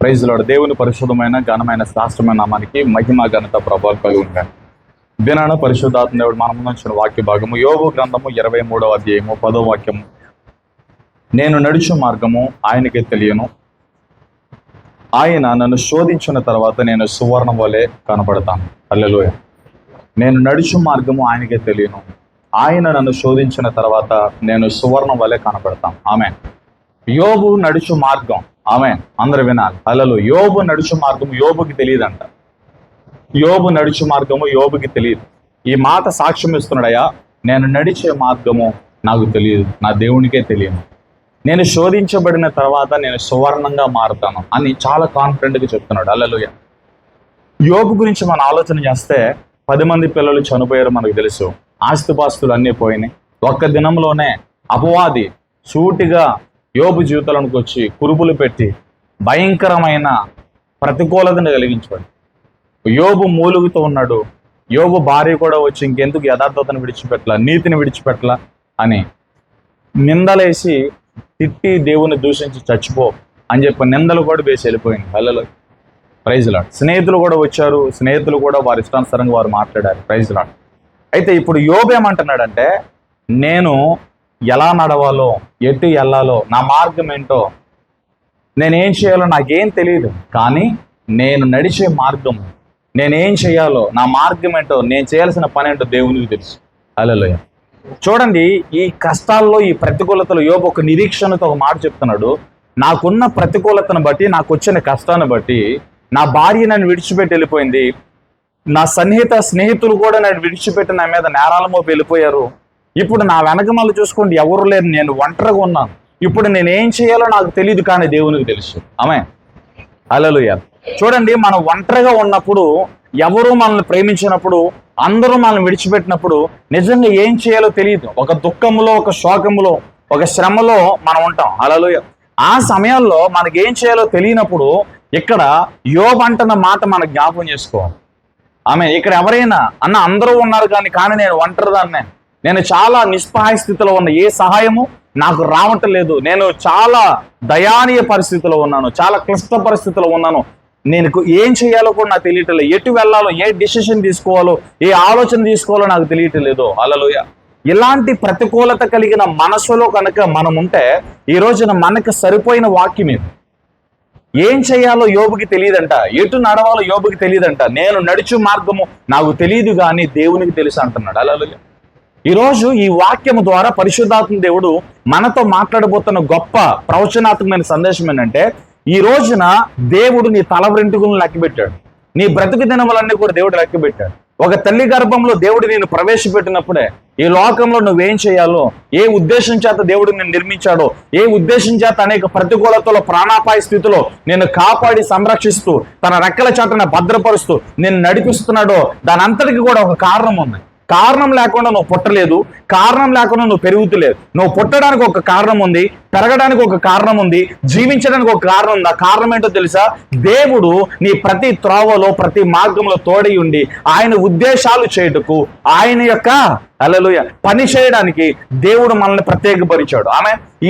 Praise lord. దేవుని పరిశుద్ధమైన ఘనమైన శాస్త్రమైన నామానికి మహిమ ఘనత ప్రభావం కలిగి ఉంటాయి. దినాన పరిశుద్ధాత్మ దేవుడు మన ముందు ఉంచిన వాక్య భాగము యోబు గ్రంథము 23వ అధ్యాయము 10వ వాక్యము. నేను నడుచు మార్గము ఆయనకే తెలియను, ఆయన నన్ను శోధించిన తర్వాత నేను సువర్ణం వలె కనబడతాను. హల్లెలూయా. నేను నడుచు మార్గము ఆయనకే తెలియను, ఆయన నన్ను శోధించిన తర్వాత నేను సువర్ణం వలె కనబడతాను. ఆమేన్. యోబు నడుచు మార్గం, ఆమేన్. అందరు వినాలి. హల్లెలూయా. యోబు నడుచు మార్గము యోబుకి తెలియదంట. యోబు నడుచు మార్గము యోబుకి తెలియదు. ఈ మాట సాక్ష్యం ఇస్తున్నాడయ్యా, నేను నడిచే మార్గము నాకు తెలియదు, నా దేవునికే తెలియను. నేను శోధించబడిన తర్వాత నేను సువర్ణంగా మారుతాను అని చాలా కాన్ఫిడెంట్గా చెప్తున్నాడు. హల్లెలూయా. యోబు గురించి మనం ఆలోచన చేస్తే 10 మంది పిల్లలు చనిపోయారు మనకు తెలుసు. ఆస్తిపాస్తులు అన్నీ పోయినాయి. ఒక్క దినంలోనే అపవాది సూటిగా యోబు జీవితంలోకి వచ్చి కురుపులు పెట్టి భయంకరమైన ప్రతికూలతను కలిగించాడు. యోబు మూలుగుతూ ఉన్నాడు. యోబు భార్య కూడా వచ్చి ఇంకెందుకు యథార్థతను విడిచిపెట్టలా, నీతిని విడిచిపెట్టలా అని నిందలేసి తిట్టి దేవుని దూషించి చచ్చిపో అని చెప్పి నిందలు కూడా వేసి వెళ్ళిపోయింది. హల్లెలూయా. Praise Lord. స్నేహితులు కూడా వచ్చారు, స్నేహితులు కూడా వారి ఇష్టానుసారంగా వారు మాట్లాడారు. Praise Lord. అయితే ఇప్పుడు యోబు ఏమంటున్నాడంటే, నేను ఎలా నడవాలో, ఎటు వెళ్ళాలో, నా మార్గం ఏంటో, నేనేం చేయాలో నాకేం తెలియదు, కానీ నేను నడిచే మార్గం, నేనేం చేయాలో, నా మార్గం ఏంటో, నేను చేయాల్సిన పని ఏంటో దేవునికి తెలుసు. హల్లెలూయా. చూడండి, ఈ కష్టాల్లో, ఈ ప్రతికూలతలు యోబు ఒక నిరీక్షణతో ఒక మాట చెప్తున్నాడు. నాకున్న ప్రతికూలతను బట్టి, నాకు వచ్చిన కష్టాన్ని బట్టి, నా భార్య నన్ను విడిచిపెట్టి వెళ్ళిపోయింది, నా స్నేహితులు కూడా నన్ను విడిచిపెట్టి నా మీద నేరాల మోపి వెళ్ళిపోయారు. ఇప్పుడు నా వెనకమల్లి చూసుకోండి, ఎవరు లేరు, నేను ఒంటరిగా ఉన్నాను. ఇప్పుడు నేనేం చేయాలో నాకు తెలియదు, కానీ దేవునికి తెలుసు. ఆమేన్. హల్లెలూయా. చూడండి, మనం ఒంటరిగా ఉన్నప్పుడు, ఎవరు మనల్ని ప్రేమించినప్పుడు, అందరూ మనల్ని విడిచిపెట్టినప్పుడు నిజంగా ఏం చేయాలో తెలియదు. ఒక దుఃఖంలో, ఒక శోకంలో, ఒక శ్రమలో మనం ఉంటాం. హల్లెలూయా. ఆ సమయాల్లో మనకి ఏం చేయాలో తెలియనప్పుడు ఇక్కడ యోబు అంటున్న మాట మనం జ్ఞాపకం చేసుకోవాలి. ఇక్కడ ఎవరైనా అందరూ ఉన్నారు కానీ నేను ఒంటరిదాన్నే, నేను చాలా నిస్సహాయ స్థితిలో ఉన్న, ఏ సహాయము నాకు రావటం లేదు, నేను చాలా దయానీయ పరిస్థితిలో ఉన్నాను, చాలా క్లిష్ట పరిస్థితిలో ఉన్నాను, నేను ఏం చేయాలో కూడా నాకు తెలియటం లేదు, ఎటు వెళ్ళాలో, ఏ డిసిషన్ తీసుకోవాలో, ఏ ఆలోచన తీసుకోవాలో నాకు తెలియటం లేదు. హల్లెలూయా. ఇలాంటి ప్రతికూలత కలిగిన మనసులో కనుక మనం ఉంటే ఈ రోజున మనకు సరిపోయిన వాక్యం ఇది. ఏం చేయాలో యోబుకి తెలియదంట, ఎటు నడవాలో యోబుకి తెలియదంట. నేను నడుచు మార్గము నాకు తెలియదు కానీ దేవునికి తెలుసు అంటున్నాడు. హల్లెలూయా. ఈరోజు ఈ వాక్యము ద్వారా పరిశుద్ధాత్మ దేవుడు మనతో మాట్లాడబోతున్న గొప్ప ప్రవచనాత్మకమైన సందేశం ఏంటంటే, ఈ రోజున దేవుడు నీ తల వెంట్రుకలను లెక్కబెట్టాడు, నీ బ్రతుకు దినములన్నీ కూడా దేవుడు లెక్కబెట్టాడు. ఒక తల్లి గర్భంలో దేవుడు నేను ప్రవేశపెట్టినప్పుడే ఈ లోకంలో నువ్వేం చేయాలో, ఏ ఉద్దేశం చేత దేవుడు నేను నిర్మించాడో, ఏ ఉద్దేశం చేత అనేక ప్రతికూలతలో, ప్రాణాపాయ స్థితిలో నేను కాపాడి సంరక్షిస్తూ తన రెక్కల చాటున భద్రపరుస్తూ నేను నడిపిస్తున్నాడో, దాని అంతటికి కూడా ఒక కారణం ఉంది. కారణం లేకుండా నువ్వు పుట్టలేదు, కారణం లేకుండా నువ్వు పెరుగుతలేదు. నువ్వు పుట్టడానికి ఒక కారణం ఉంది, పెరగడానికి ఒక కారణం ఉంది, జీవించడానికి ఒక కారణం ఉంది. ఆ కారణం ఏంటో తెలుసా? దేవుడు నీ ప్రతి త్రోవలో, ప్రతి మార్గంలో తోడై ఉండి ఆయన ఉద్దేశాలు చేయుటకు, ఆయన యొక్క హల్లెలూయా పని చేయడానికి దేవుడు మనల్ని ప్రత్యేకపరిచాడు.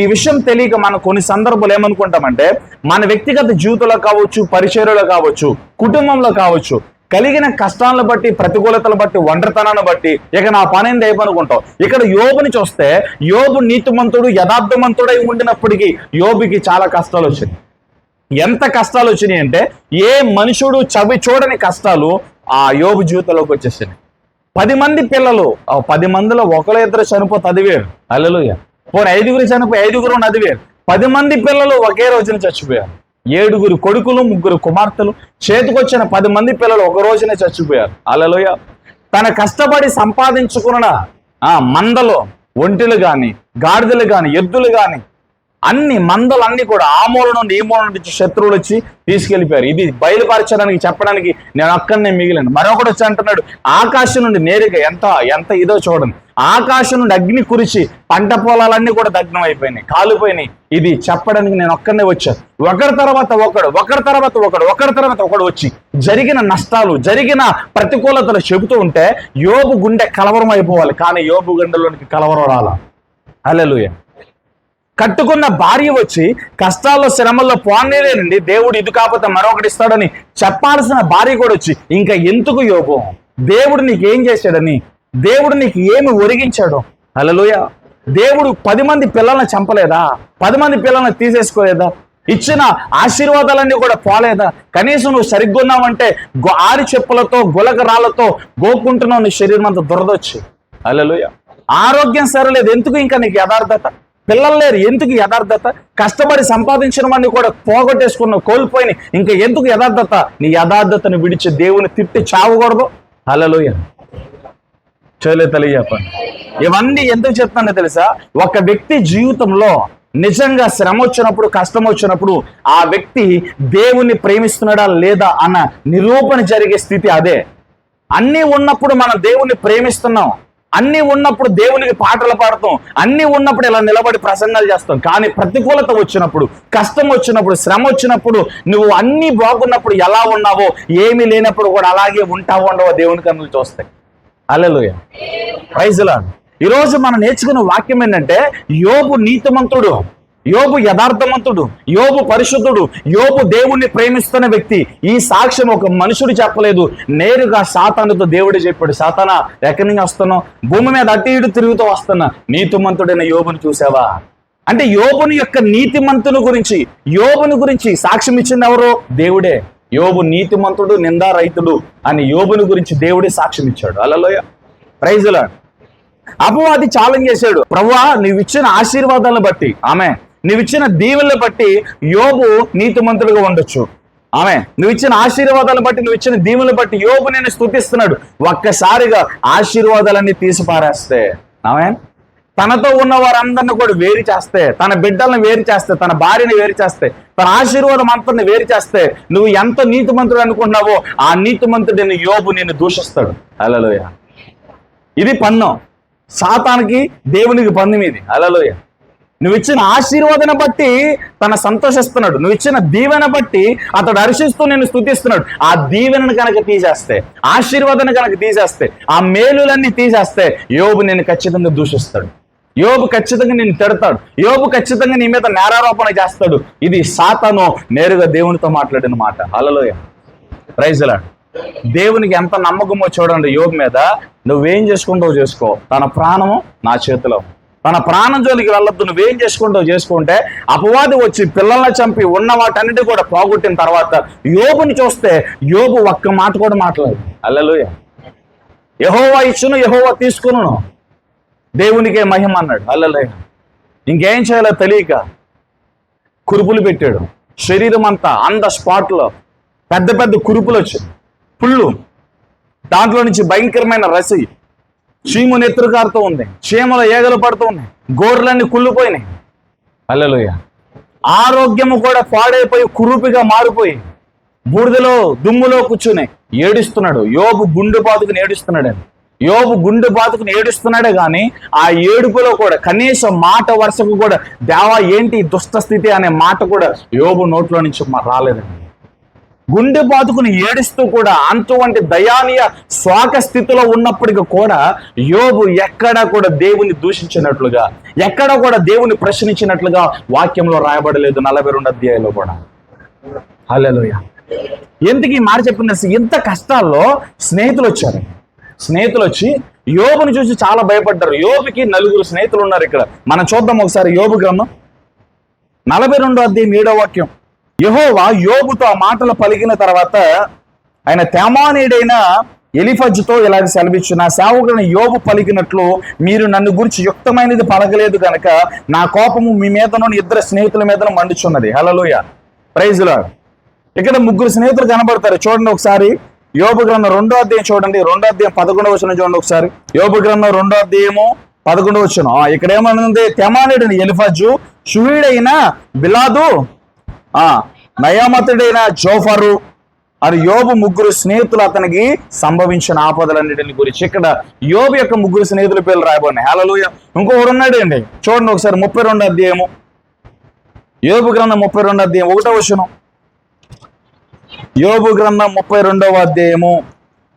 ఈ విషయం తెలియక మనం కొన్ని సందర్భాలు ఏమనుకుంటామంటే, మన వ్యక్తిగత జీవితంలో కావచ్చు, పరిచర్యలో కావచ్చు, కుటుంబంలో కావచ్చు, కలిగిన కష్టాలను బట్టి, ప్రతికూలతలు బట్టి, ఒంటరితనాన్ని బట్టి ఇక నా పని ఏంది అయిపోనుకుంటాం. ఇక్కడ యోబుని చూస్తే, యోబు నీతిమంతుడు, యథార్థమంతుడై ఉండినప్పటికీ యోబుకి చాలా కష్టాలు వచ్చినాయి. ఎంత కష్టాలు వచ్చినాయి అంటే, ఏ మనుషుడు చవి చూడని కష్టాలు ఆ యోబు జీవితంలోకి వచ్చేసినాయి. 10 మంది పిల్లలు, 10 మందిలో ఒకరు ఇద్దరు చనిపోతే అది వేరు. హల్లెలూయా. పోనీ 5 చనిపోయి 5 అది వేరు. 10 మంది పిల్లలు ఒకే రోజున చచ్చిపోయారు. 7 కొడుకులు, 3 కుమార్తెలు, చేతికొచ్చిన 10 మంది పిల్లలు ఒక రోజునే చచ్చిపోయారు. హల్లెలూయా. తన కష్టపడి సంపాదించుకున్న మందలో ఒంటెలు కానీ, గాడిదలు కానీ, ఎద్దులు కానీ, అన్ని మందలన్నీ కూడా ఆ మూల నుండి ఈ మూల నుండి శత్రువులు వచ్చి తీసుకెళ్లిపోయారు. ఇది బయలుపరచడానికి, చెప్పడానికి నేను అక్కడనే మిగిలిన. మరొకటి వచ్చి అంటున్నాడు, ఆకాశం నుండి నేరుగా ఎంత ఇదో చూడండి, ఆకాశం నుండి అగ్ని కురిచి పంట పొలాలన్నీ కూడా దగ్నం అయిపోయినాయి, కాలిపోయినాయి. ఇది చెప్పడానికి నేను ఒక్కనే వచ్చాను. ఒకరి తర్వాత ఒకడు వచ్చి జరిగిన నష్టాలు, జరిగిన ప్రతికూలతలు చెబుతూ ఉంటే యోబు గుండె కలవరం అయిపోవాలి, కానీ యోబు గుండెలోనికి కలవరం రాలా. హల్లెలూయా. కట్టుకున్న భార్య వచ్చి కష్టాల్లో శ్రమల్లో పోనీలేనండి, దేవుడు ఇది కాకపోతే మరొకటి ఇస్తాడని చెప్పాల్సిన భార్య కూడా వచ్చి ఇంకా ఎందుకు యోబు, దేవుడు నీకు ఏం చేశాడని, దేవుడు నీకు ఏమి ఒరిగించాడు? హల్లెలూయా. దేవుడు 10 మంది పిల్లల్ని చంపలేదా? 10 మంది పిల్లల్ని తీసేసుకోలేదా? ఇచ్చిన ఆశీర్వాదాలన్నీ కూడా పోలేదా? కనీసం నువ్వు సరిగ్గా ఉన్నావంటే ఆరి చెప్పులతో గులక రాళ్లతో గోకుంటున్నావు, నీ శరీరం అంతా దురదొచ్చి. హల్లెలూయా. ఆరోగ్యం సరలేదు, ఎందుకు ఇంకా నీకు యథార్థత? పిల్లలు లేరు, ఎందుకు యథార్థత? కష్టపడి సంపాదించినవన్నీ కూడా పోగొట్టేసుకున్నావు, కోల్పోయిన, ఇంకా ఎందుకు యథార్థత? నీ యథార్థతను విడిచి దేవుని తిట్టి చావకూడదు. హల్లెలూయా. చెప్పండి. ఇవన్నీ ఎందుకు చెప్తానో తెలుసా? ఒక వ్యక్తి జీవితంలో నిజంగా శ్రమ వచ్చినప్పుడు, కష్టం వచ్చినప్పుడు ఆ వ్యక్తి దేవుణ్ణి ప్రేమిస్తున్నాడా లేదా అన్న నిరూపణ జరిగే స్థితి అదే. అన్నీ ఉన్నప్పుడు మనం దేవుణ్ణి ప్రేమిస్తున్నాం, అన్నీ ఉన్నప్పుడు దేవునికి పాటలు పాడతాం, అన్నీ ఉన్నప్పుడు ఇలా నిలబడి ప్రసంగాలు చేస్తాం. కానీ ప్రతికూలత వచ్చినప్పుడు, కష్టం వచ్చినప్పుడు, శ్రమ వచ్చినప్పుడు, నువ్వు అన్నీ బాగున్నప్పుడు ఎలా ఉన్నావో, ఏమీ లేనప్పుడు కూడా అలాగే ఉంటావో ఉండవో దేవుని కన్నులు చూస్తాయి. హల్లెలూయా. Praise Lord. ఈరోజు మనం నేర్చుకున్న వాక్యం ఏంటంటే, యోబు నీతిమంతుడు, యోబు యథార్థవంతుడు, యోబు పరిశుద్ధుడు, యోబు దేవుణ్ణి ప్రేమిస్తున్న వ్యక్తి. ఈ సాక్ష్యం ఒక మనుషుడు చెప్పలేదు, నేరుగా సాతానుతో దేవుడు చెప్పాడు. సాతానా, ఎక్కడి నుంచి వస్తున్నావు? భూమి మీద అటు ఇటు తిరుగుతూ వస్తున్నా, నీతిమంతుడైన యోబుని చూసావా? అంటే యోబుని యొక్క నీతిమంతుని గురించి, యోబుని గురించి సాక్ష్యం ఇచ్చింది ఎవరు? దేవుడే. యోబు నీతిమంతుడు, నిందారహితుడు అని యోబుని గురించి దేవుడే సాక్ష్యం ఇచ్చాడు. హల్లెలూయా. Praise Lord. అపవాది ఛాలెంజ్ చేశాడు, ప్రభువా నువ్వు ఇచ్చిన ఆశీర్వాదాలను బట్టి, నువ్వు ఇచ్చిన దీవెనలను బట్టి యోబు నీతిమంతుడుగా ఉండొచ్చు. నువ్వు ఇచ్చిన ఆశీర్వాదాలను బట్టి, నువ్వు ఇచ్చిన దీవెనలను బట్టి యోబు నేను స్తుతిస్తున్నాడు. ఒక్కసారిగా ఆశీర్వాదాలన్నీ తీసి పారేస్తే, తనతో ఉన్న వారందరిని కూడా వేరు చేస్తే, తన బిడ్డలను వేరు చేస్తే, తన భార్యని వేరు చేస్తే, తన ఆశీర్వాదం అంతని వేరు చేస్తే, నువ్వు ఎంత నీతిమంతుడు అనుకున్నావో ఆ నీతిమంతుడిని యోబు నిన్ను దూషిస్తాడు. హల్లెలూయా. ఇది పన్ను, సాతానికి దేవునికి పన్ను మీది. హల్లెలూయా. నువ్వు ఇచ్చిన ఆశీర్వాదం బట్టి తన సంతోషిస్తున్నాడు, నువ్వు ఇచ్చిన దీవెన బట్టి అతడు హర్షిస్తూ నేను స్తుతిస్తున్నాడు. ఆ దీవెనను కనుక తీసేస్తే, ఆశీర్వాదాన్ని కనుక తీసేస్తే, ఆ మేలులన్నీ తీసేస్తే యోబు నేను ఖచ్చితంగా దూషిస్తాడు, యోబు ఖచ్చితంగా నేను తిడతాడు, యోబు ఖచ్చితంగా నీ మీద నేరారోపణ చేస్తాడు. ఇది సాతాను నేరుగా దేవునితో మాట్లాడిన మాట. హల్లెలూయా. Praise Lord. దేవునికి ఎంత నమ్మకమో చూడండి యోబు మీద. నువ్వేం చేసుకుంటావు చేసుకో, తన ప్రాణము నా చేతిలో, తన ప్రాణం జోలికి వెళ్ళొద్దు, నువ్వేం చేసుకుంటావు చేసుకుంటే అపవాది వచ్చి పిల్లల్ని చంపి ఉన్న వాటన్నిటి కూడా పోగొట్టిన తర్వాత యోబుని చూస్తే యోబు ఒక్క మాట కూడా మాట్లాడదు. హల్లెలూయా. యెహోవా ఇచ్చును, యెహోవా తీసుకును, దేవునికే మహిమ అన్నాడు. హల్లెలూయా. ఇంకేం చేయాలో తెలియక కురుపులు పెట్టాడు, శరీరం అంతా ఆన్ ద స్పాట్లో పెద్ద పెద్ద కురుపులు వచ్చాయి, పుళ్ళు, దాంట్లో నుంచి భయంకరమైన రసి, చీము నెత్తురుకారుతూ ఉంది, చీమల ఏగలు పడుతూ ఉన్నాయి, గోర్లన్నీ కుళ్ళిపోయినాయి. హల్లెలూయా. ఆరోగ్యము కూడా పాడైపోయి కురుపిగా మారిపోయి బూడిదలో దుమ్ములో కూర్చుని ఏడుస్తున్నాడు. యోబు గుండె బాదుకుని ఏడుస్తున్నాడు. యోబు గుండె బాదుకుని ఏడుస్తున్నాడే కానీ ఆ ఏడుపులో కూడా కనీసం మాట వరుసకు కూడా దేవా ఏంటి దుష్ట స్థితి అనే మాట కూడా యోబు నోట్లో నుంచి రాలేదండి. గుండె బాదుకుని ఏడుస్తూ కూడా అటువంటి దయానీయ శోక స్థితిలో ఉన్నప్పటికీ కూడా యోబు ఎక్కడా కూడా దేవుని దూషించినట్లుగా, ఎక్కడా కూడా దేవుని ప్రశ్నించినట్లుగా వాక్యంలో రాయబడలేదు 42 అధ్యాయంలో కూడా. హల్లెలూయా. ఎందుకు ఈ మాట చెప్పింది? ఇంత కష్టాల్లో స్నేహితులు వచ్చారు. స్నేహితులు వచ్చి యోబుని చూసి చాలా భయపడ్డారు. యోబుకి 4 స్నేహితులు ఉన్నారు. ఇక్కడ మనం చూద్దాం ఒకసారి యోబు గ్రంథం 42 అధ్యాయం 7వ వాక్యం. యెహోవా యోబుతో ఆ మాటలు పలికిన తర్వాత ఆయన తేమానీయుడైన ఎలీఫజుతో ఇలాగ సెలవిచ్చు, నా సేవకుడైన యోబు పలికినట్లు మీరు నన్ను గురించి యుక్తమైనది పలకలేదు కనుక నా కోపము మీ మీదను 2 స్నేహితుల మీదను మండుచున్నది. హల్లెలూయా. Praise lord. ఇక్కడ 3 స్నేహితులు కనబడతారు. చూడండి ఒకసారి యోబు గ్రంథం 2వ అధ్యాయం చూడండి, 2వ అధ్యాయం 11వ వచనం చూడండి ఒకసారి. యోబు గ్రంథం 2వ అధ్యాయము 11వ వచనం. ఇక్కడ ఏమనుంది? తెమానీయుడైన ఎలీఫజు, షూయుడైన బిలాదు, నయామతుడైన జోఫరు అని యోబు 3 స్నేహితులు అతనికి సంభవించిన ఆపదలన్నిటిని గురించి ఇక్కడ యోబు యొక్క 3 స్నేహితుల పేర్లు రాయబడినాయి. హల్లెలూయా. ఇంకొకడు ఉన్నాడు అండి, చూడండి ఒకసారి 32 అధ్యాయము, యోబు గ్రంథం 32 అధ్యాయం 1వ వచనం. యోబు గ్రంథం 32వ అధ్యాయము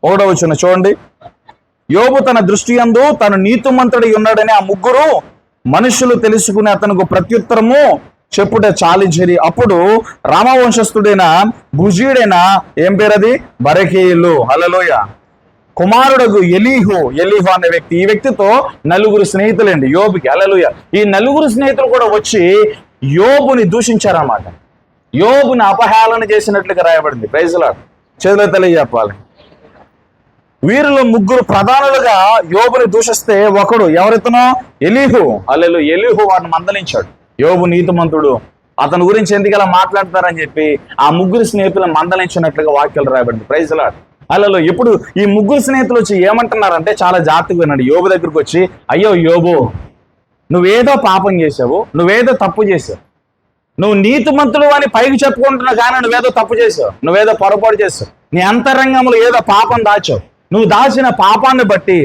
1వ వచనం చూడండి. యోబు తన దృష్టి యందు తను నీతిమంతుడై ఉన్నాడని ఆ 3 మనుషులు తెలుసుకుని అతనికి ప్రత్యుత్తరము చెప్పుట చాలించిరి. అప్పుడు రామవంశస్థుడైన భుజీయుడైన ఏం పేరది బరకేయులు హల్లెలూయా కుమారుడు ఎలీహు అనే వ్యక్తి, ఈ వ్యక్తితో నలుగురు స్నేహితులండి యోబుకి హల్లెలూయా. ఈ నలుగురు స్నేహితులు కూడా వచ్చి యోబుని దూషించారన్నమాట. యోబుని అపహేళన చేసినట్లుగా రాయబడింది. Praise Lord. చేతుల తెలియజెప్పాలి. వీరిలో ముగ్గురు ప్రధానులుగా యోబుని దూషిస్తే ఒకడు ఎవరితనో ఎలీహు హల్లెలూయా. ఎలీహు వాడిని మందలించాడు. యోబు నీతిమంతుడు, అతని గురించి ఎందుకు ఇలా మాట్లాడతారని చెప్పి ఆ ముగ్గురు స్నేహితులను మందలించినట్లుగా వాక్యాలు రాయబడింది. Praise Lord. హల్లెలూయా. ఇప్పుడు ఈ ముగ్గురు స్నేహితులు వచ్చి ఏమంటున్నారంటే చాలా జాగ్రత్తగా వినండి. యోబు దగ్గరికి వచ్చి, అయ్యో యోబు, నువ్వేదో పాపం చేసావు, నువ్వేదో తప్పు చేసావు, నువ్వు నీతిమంతుడు అని పైకి చెప్పుకుంటున్నావు కానీ నువ్వేదో తప్పు చేసావు, నువ్వేదో పొరపాటు చేసావు, నీ అంతరంగంలో ఏదో పాపం దాచావు, నువ్వు దాచిన పాపాన్ని బట్టి,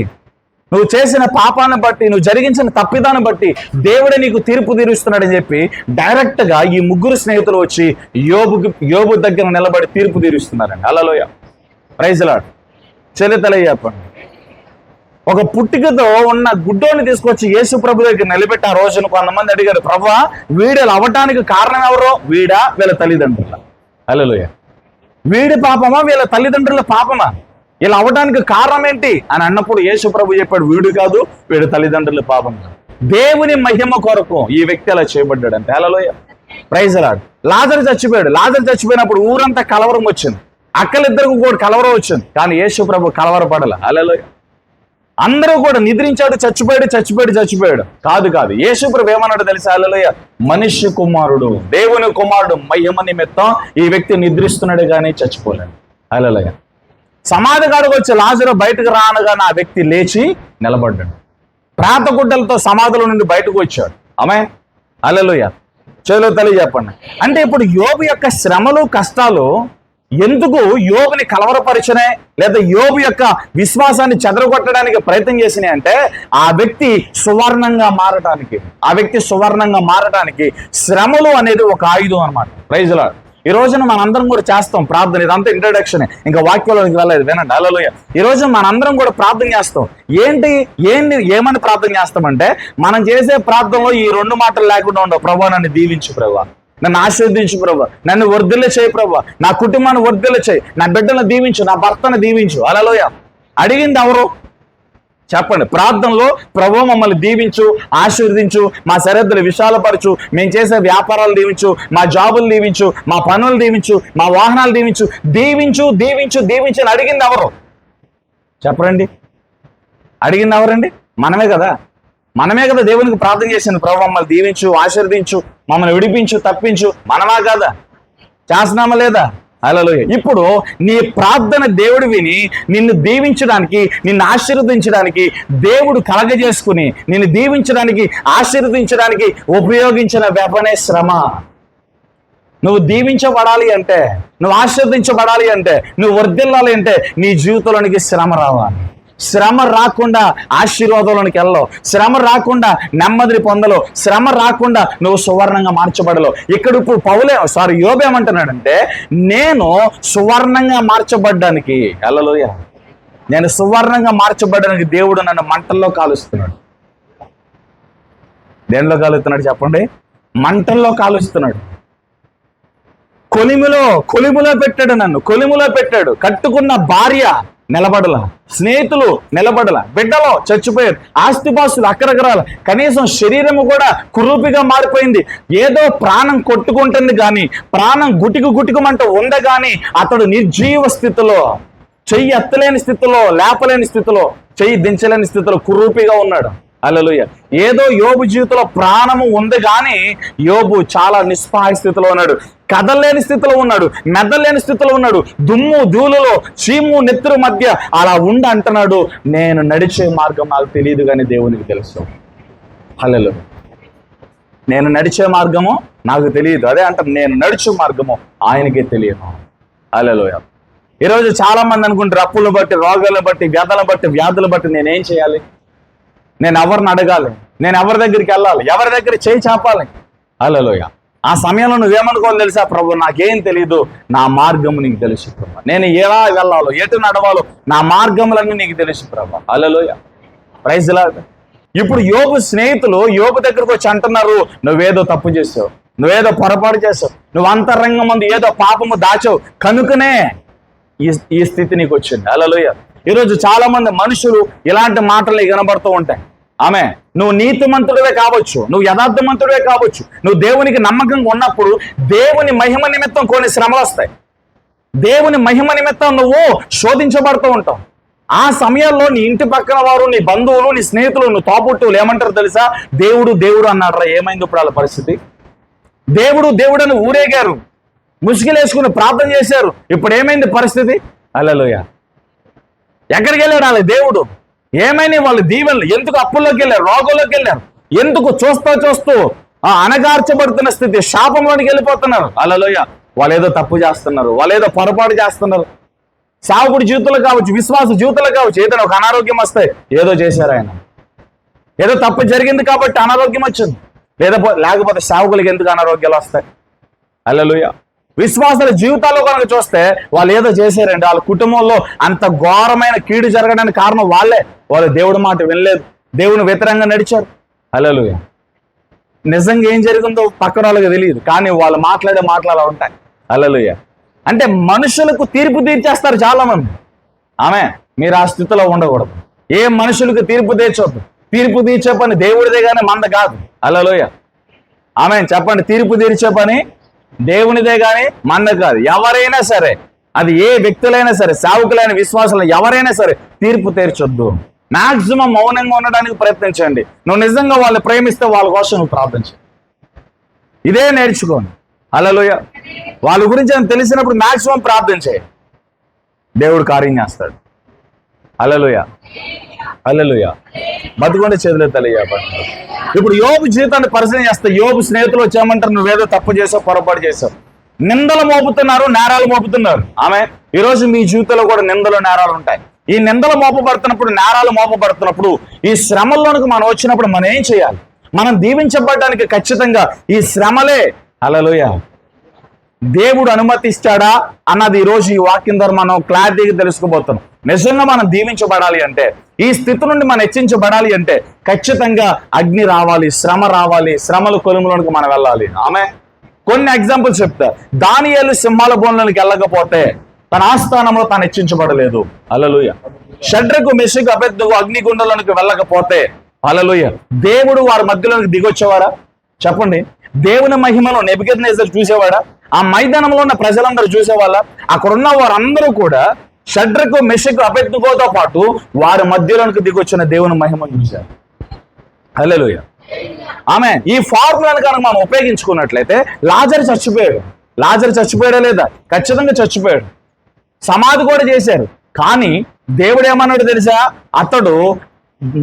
నువ్వు చేసిన పాపాన్ని బట్టి, నువ్వు జరిగించిన తప్పిదాన్ని బట్టి దేవుడే నీకు తీర్పు తీరుస్తున్నాడని చెప్పి డైరెక్ట్ గా ఈ ముగ్గురు స్నేహితులు వచ్చి యోబు దగ్గర నిలబడి తీర్పు తీరుస్తున్నారండి. హల్లెలూయా. Praise lord. చెప్పండి. ఒక పుట్టికతో ఉన్న గుడ్డోని తీసుకొచ్చి యేసు ప్రభు దగ్గర నిలబెట్టి ఆ రోజున కొంతమంది అడిగారు, ప్రభువా వీడు అవ్వటానికి కారణం ఎవరో, వీడా వీళ్ళ తల్లిదండ్రుల? హల్లెలూయా. వీడి పాపమా వీళ్ళ తల్లిదండ్రుల పాపమా? ఇలా అవ్వడానికి కారణం ఏంటి అని అన్నప్పుడు యేసు ప్రభు చెప్పాడు, వీడు కాదు, వీడి తల్లిదండ్రుల పాపం. దేవుని మహిమ కొరకు ఈ వ్యక్తి అలా చేయబడ్డాడు అంటే. హల్లెలూయా. Praise lord. లాజరు చచ్చిపోయాడు. లాజరు చచ్చిపోయినప్పుడు ఊరంతా కలవరం వచ్చింది. అక్కలిద్దరికి కూడా కలవరం వచ్చింది, కానీ యేసు ప్రభు కలవరపడల. హల్లెలూయా. అందరూ కూడా నిద్రించాడు, చచ్చిపోయాడు. కాదు. యేసు ప్రభు ఏమన్నాడు తెలుసా? హల్లెలూయా. మనిషి కుమారుడు, దేవుని కుమారుడు మహిమ నిమిత్తం ఈ వ్యక్తి నిద్రిస్తున్నాడు కానీ చచ్చిపోలేడు. హల్లెలూయా. సమాధి కాడికి వచ్చి లాజరు బయటకు రానగానే ఆ వ్యక్తి లేచి నిలబడ్డాడు. ప్రాతగుడ్డలతో సమాధుల నుండి బయటకు వచ్చాడు. ఆమె హల్లెలూయా. చేలో తెలియజెప్పండి. అంటే ఇప్పుడు యోబు యొక్క శ్రమలు కష్టాలు ఎందుకు యోబుని కలవరపరిచినాయి లేదా యోబు యొక్క విశ్వాసాన్ని చెదరగొట్టడానికి ప్రయత్నం చేసినాయి అంటే ఆ వ్యక్తి సువర్ణంగా మారటానికి శ్రమలు అనేది ఒక ఆయుధం అన్నమాట. Praise Lord. ఈ రోజున మనందరం కూడా చేస్తాం ప్రార్థన. ఇదంతా ఇంట్రడక్షన్, ఇంకా వాక్యంలోకి వెళ్ళలేదు, వినండి. హల్లెలూయా. ఈ రోజు మనందరం కూడా ప్రార్థన చేస్తాం. ఏమని ప్రార్థన చేస్తామంటే మనం చేసే ప్రార్థనలో ఈ రెండు మాటలు లేకుండా ఉండవు. ప్రభువా నన్ను దీవించు, ప్రభువా నన్ను ఆశీర్వదించు, ప్రభువా నన్ను వర్ధిల్ల చేయి, ప్రభువా నా కుటుంబాన్ని వర్ధిల్ల చేయి, నా బిడ్డలను దీవించు, నా భర్తను దీవించు. హల్లెలూయా. అడిగింది ఎవరు చెప్పండి? ప్రార్థనలో ప్రభువా మమ్మల్ని దీవించు, ఆశీర్వదించు, మా సరిహద్దులు విశాలపరచు, మేము చేసే వ్యాపారాలు దీవించు, మా జాబులు దీవించు, మా పనులు దీవించు, మా వాహనాలు దీవించు అని అడిగింది ఎవరు చెప్పండి? అడిగింది ఎవరండి? మనమే కదా దేవునికి ప్రార్థన చేసింది. ప్రభు మమ్మల్ని దీవించు, ఆశీర్వదించు, మమ్మల్ని విడిపించు, తప్పించు. మనమా కదా? చేస్తున్నామా లేదా? హల్లెలూయా. ఇప్పుడు నీ ప్రార్థన దేవుడు విని నిన్ను దీవించడానికి, నిన్ను ఆశీర్వదించడానికి దేవుడు కలగజేసుకుని నిన్ను దీవించడానికి, ఆశీర్వదించడానికి ఉపయోగించిన వెపనే శ్రమ. నువ్వు దీవించబడాలి అంటే, నువ్వు ఆశీర్వదించబడాలి అంటే, నువ్వు వర్ధిల్లాలి అంటే నీ జీవితంలోనికి శ్రమ రావాలి. శ్రమ రాకుండా ఆశీర్వాదంలోనికి వెళ్ళవు, శ్రమ రాకుండా నెమ్మదిని పొందలో, శ్రమ రాకుండా నువ్వు సువర్ణంగా మార్చబడలో. ఇక్కడ ఇప్పుడు యోబు ఏమంటున్నాడంటే, నేను సువర్ణంగా మార్చబడ్డానికి, హల్లెలూయా, నేను సువర్ణంగా మార్చబడ్డానికి దేవుడు నన్ను మంటల్లో కాలుస్తున్నాడు. దేనిలో కాలుస్తున్నాడు చెప్పండి? మంటల్లో కాలుస్తున్నాడు. కొలిమిలో పెట్టాడు, నన్ను కొలిమిలో పెట్టాడు. కట్టుకున్న భార్య నిలబడల, స్నేహితులు నిలబడల, బిడ్డలో చచ్చిపోయారు, ఆస్తిపాస్తులు అక్కరకరాల, కనీసం శరీరము కూడా కురూపిగా మారిపోయింది. ఏదో ప్రాణం కొట్టుకుంటుంది కానీ, ప్రాణం గుటికుమంటూ ఉంది కానీ అతడు నిర్జీవ స్థితిలో, చెయ్యి ఎత్తలేని స్థితిలో, లేపలేని స్థితిలో, చెయ్యి దించలేని స్థితిలో కురూపిగా ఉన్నాడు. హల్లెలూయా. ఏదో యోబు జీవితంలో ప్రాణము ఉంది కానీ యోబు చాలా నిస్సహాయ స్థితిలో ఉన్నాడు, కదలలేని స్థితిలో ఉన్నాడు, మెదలేని స్థితిలో ఉన్నాడు. దుమ్ము ధూళిలో, చీము నెత్తురు మధ్య అలా అంటున్నాడు, నేను నడిచే మార్గం నాకు తెలియదు కానీ దేవునికి తెలుసు. హల్లెలూయా. నేను నడిచే మార్గము నాకు తెలియదు, అదే అంటారు, నేను నడిచే మార్గము ఆయనకే తెలియదు. హల్లెలూయా. ఈరోజు చాలా మంది అనుకుంటారు, అప్పులను బట్టి, రోగాలను బట్టి, వ్యాధులను బట్టి నేనేం చేయాలి, నేను ఎవరిని అడగాలి, నేను ఎవరి దగ్గరికి వెళ్ళాలి, ఎవరి దగ్గర చేయి చాపాలి. హల్లెలూయా. ఆ సమయంలో నువ్వేమనుకోవాలి తెలుసా? ప్రభు నాకేం తెలీదు, నా మార్గము నీకు తెలుసు ప్రభు, నేను ఎలా వెళ్ళాలో, ఎటు నడవాలో నా మార్గములన్నీ నీకు తెలుసు ప్రభు. హల్లెలూయా. Praise lord. ఇప్పుడు యోబు స్నేహితులు యోబు దగ్గరకు వచ్చి అంటున్నారు, నువ్వేదో తప్పు చేసావు, నువ్వేదో పొరపాటు చేసావు, నువ్వు అంతరంగం ముందు ఏదో పాపము దాచావు కనుకనే ఈ స్థితి నీకు వచ్చింది. హల్లెలూయా. ఈరోజు చాలా మంది మనుషులు ఇలాంటి మాటలు వినబడుతూ ఉంటాయి. ఆమె నువ్వు నీతిమంతుడివే కావచ్చు, నువ్వు యథార్థమంతుడివే కావచ్చు, నువ్వు దేవునికి నమ్మకంగా ఉన్నప్పుడు దేవుని మహిమ నిమిత్తం కొన్ని శ్రమలు వస్తాయి. దేవుని మహిమ నిమిత్తం నువ్వు శోధించబడుతూ ఉంటావు. ఆ సమయంలో నీ ఇంటి పక్కన వారు, నీ బంధువులు, నీ స్నేహితులు, నువ్వు తోబుట్టువులు ఏమంటారు తెలుసా? దేవుడు దేవుడు అన్నారా. ఏమైంది ఇప్పుడు వాళ్ళ పరిస్థితి? దేవుడు దేవుడు అని ఊరేగారు, ముసుగులేసుకుని ప్రార్థన చేశారు. ఇప్పుడు ఏమైంది పరిస్థితి? హల్లెలూయా. ఎక్కడికి వెళ్ళాడు వాళ్ళ దేవుడు? ఏమైనా వాళ్ళు దీవెనలు? ఎందుకు అప్పుల్లోకి వెళ్ళారు, రోగంలోకి వెళ్ళారు? ఎందుకు చూస్తూ అణగార్చబడుతున్న స్థితి, శాపంలోనికి వెళ్ళిపోతున్నారు. హల్లెలూయా. వాళ్ళు ఏదో తప్పు చేస్తున్నారు, వాళ్ళు ఏదో పొరపాటు చేస్తున్నారు. సావుకుడి జీవితంలో కావచ్చు, విశ్వాస జీవితంలో కావచ్చు, ఏదైనా ఒక అనారోగ్యం వస్తే ఏదో చేశారు ఆయన, ఏదో తప్పు జరిగింది కాబట్టి అనారోగ్యం వచ్చింది. లేకపోతే సావుకులకి ఎందుకు అనారోగ్యాలు వస్తాయి? హల్లెలూయా. విశ్వాసాల జీవితాల్లో కనుక చూస్తే వాళ్ళు ఏదో చేశారండి. వాళ్ళ కుటుంబంలో అంత ఘోరమైన కీడు జరగడానికి కారణం వాళ్ళే. వాళ్ళు దేవుడి మాట వినలేదు, దేవుని వ్యతిరేకంగా నడిచారు. హల్లెలూయా. నిజంగా ఏం జరిగిందో పక్కన వాళ్ళకి తెలియదు, కానీ వాళ్ళు మాట్లాడే మాటలు అలా ఉంటాయి. హల్లెలూయా. అంటే మనుషులకు తీర్పు తీర్చేస్తారు చాలా మంది. ఆమె మీరు ఆ స్థితిలో ఉండకూడదు. ఏ మనుషులకు తీర్పు తీర్చొద్దు. తీర్పు తీర్చే పని దేవుడిదే కానీ మంద కాదు. హల్లెలూయా. ఆమె చెప్పండి, తీర్పు తీర్చే పని దేవునిదే కానీ మంద కాదు. ఎవరైనా సరే, అది ఏ వ్యక్తులైనా సరే, సేవకులైన విశ్వాసాలు ఎవరైనా సరే తీర్పు తీర్చొద్దు. మాక్సిమం మౌనంగా ఉండడానికి ప్రయత్నించండి. నువ్వు నిజంగా వాళ్ళు ప్రేమిస్తే వాళ్ళ కోసం నువ్వు ప్రార్థించు. ఇదే నేర్చుకోండి. హల్లెలూయా. వాళ్ళ గురించి అని తెలిసినప్పుడు మాక్సిమం ప్రార్థించే, దేవుడు కార్యం చేస్తాడు. హల్లెలూయా. హల్లెలూయా. బతుకుంటే చేతులే తెలియజేపండి. ఇప్పుడు యోబు జీవితాన్ని పరిశీలన చేస్తే యోబు స్నేహితులు వచ్చామంటారు, నువ్వేదో తప్పు చేసావు, పొరపాటు చేసావు. నిందలు మోపుతున్నారు, నేరాలు మోపుతున్నారు. ఆమె ఈరోజు మీ జీవితంలో కూడా నిందలు, నేరాలు ఉంటాయి. ఈ నిందలు మోపబడుతున్నప్పుడు, నేరాలు మోపబడుతున్నప్పుడు, ఈ శ్రమల్లోనికి మనం వచ్చినప్పుడు మనం ఏం చేయాలి? మనం దీవించబడడానికి ఖచ్చితంగా ఈ శ్రమలే హల్లెలూయా దేవుడు అనుమతిస్తాడా అన్నది ఈరోజు ఈ వాక్యం ద్వారా మనం క్లారిటీగా తెలుసుకోబోతున్నాం. నిజంగా మనం దీవించబడాలి అంటే, ఈ స్థితి నుండి మనం హెచ్చించబడాలి అంటే ఖచ్చితంగా అగ్ని రావాలి, శ్రమ రావాలి, శ్రమల కొలుములోనికి మనం వెళ్ళాలి. ఆమె కొన్ని ఎగ్జాంపుల్స్ చెప్తా. దానియేలు సింహాల బోన్లోనికి వెళ్ళకపోతే తన ఆస్థానంలో తాను హెచ్చించబడలేదు. హల్లెలూయా. షడ్రకు, మెషకు, అబేద్నెగో అగ్నిగుండంలోనికి వెళ్ళకపోతే హల్లెలూయా దేవుడు వారి మధ్యలోనికి దిగొచ్చేవాడా? చెప్పండి. దేవుని మహిమను నెబుకద్నెజర్ చూసేవాడా? ఆ మైదానంలో ఉన్న ప్రజలందరూ చూసేవాళ్ళ? అక్కడున్న వారందరూ కూడా షడ్రకు, మెషకు, అబేద్నెగోతో పాటు వారి మధ్యలోనికి దిగొచ్చిన దేవుని మహిమను చూశారు. హల్లెలూయా. ఆమె ఈ ఫార్ములాను కనుక మనం ఉపయోగించుకున్నట్లయితే లాజరు చచ్చిపోయాడు. లాజరు చచ్చిపోయాడా లేదా? ఖచ్చితంగా చచ్చిపోయాడు. సమాధి కూడా చేశారు. కానీ దేవుడు ఏమన్నాడు తెలుసా? అతడు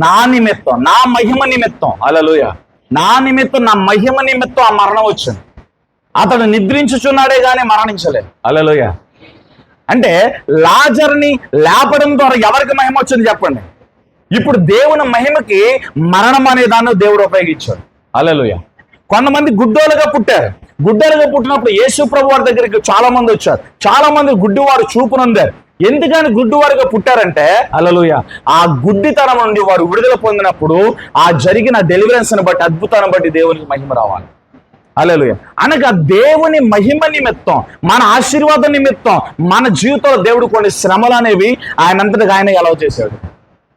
నా నిమిత్తం, నా మహిమ నిమిత్తం, హల్లెలూయా, నా నిమిత్తం, నా మహిమ నిమిత్తం ఆ మరణం వచ్చింది. అతడు నిద్రించుచున్నాడే కానీ మరణించలేదు. హల్లెలూయా. అంటే లాజరుని లేపడం ద్వారా ఎవరికి మహిమ వచ్చింది చెప్పండి? ఇప్పుడు దేవుని మహిమకి మరణం అనే దాన్ని దేవుడు ఉపయోగించాడు. హల్లెలూయా. కొంతమంది గుడ్డోలుగా పుట్టారు. గుడ్డోలుగా పుట్టినప్పుడు యేసు ప్రభు వారి దగ్గరికి చాలా మంది వచ్చారు. చాలా మంది గుడ్డివారు చూపునందారు. ఎందుకని గుడ్డివారుగా పుట్టారంటే హల్లెలూయా ఆ గుడ్డితనం నుండి వారు విడుదల పొందినప్పుడు ఆ జరిగిన డెలివరెన్స్ ని బట్టి, అద్భుతాన్ని బట్టి దేవునికి మహిమ రావాలి. హల్లెలూయా. అనగా దేవుని మహిమ నిమిత్తం, మన ఆశీర్వాదం నిమిత్తం మన జీవితంలో దేవుడు కొన్ని శ్రమలు అనేవి ఆయనంతటికి ఆయన అలౌ చేశాడు.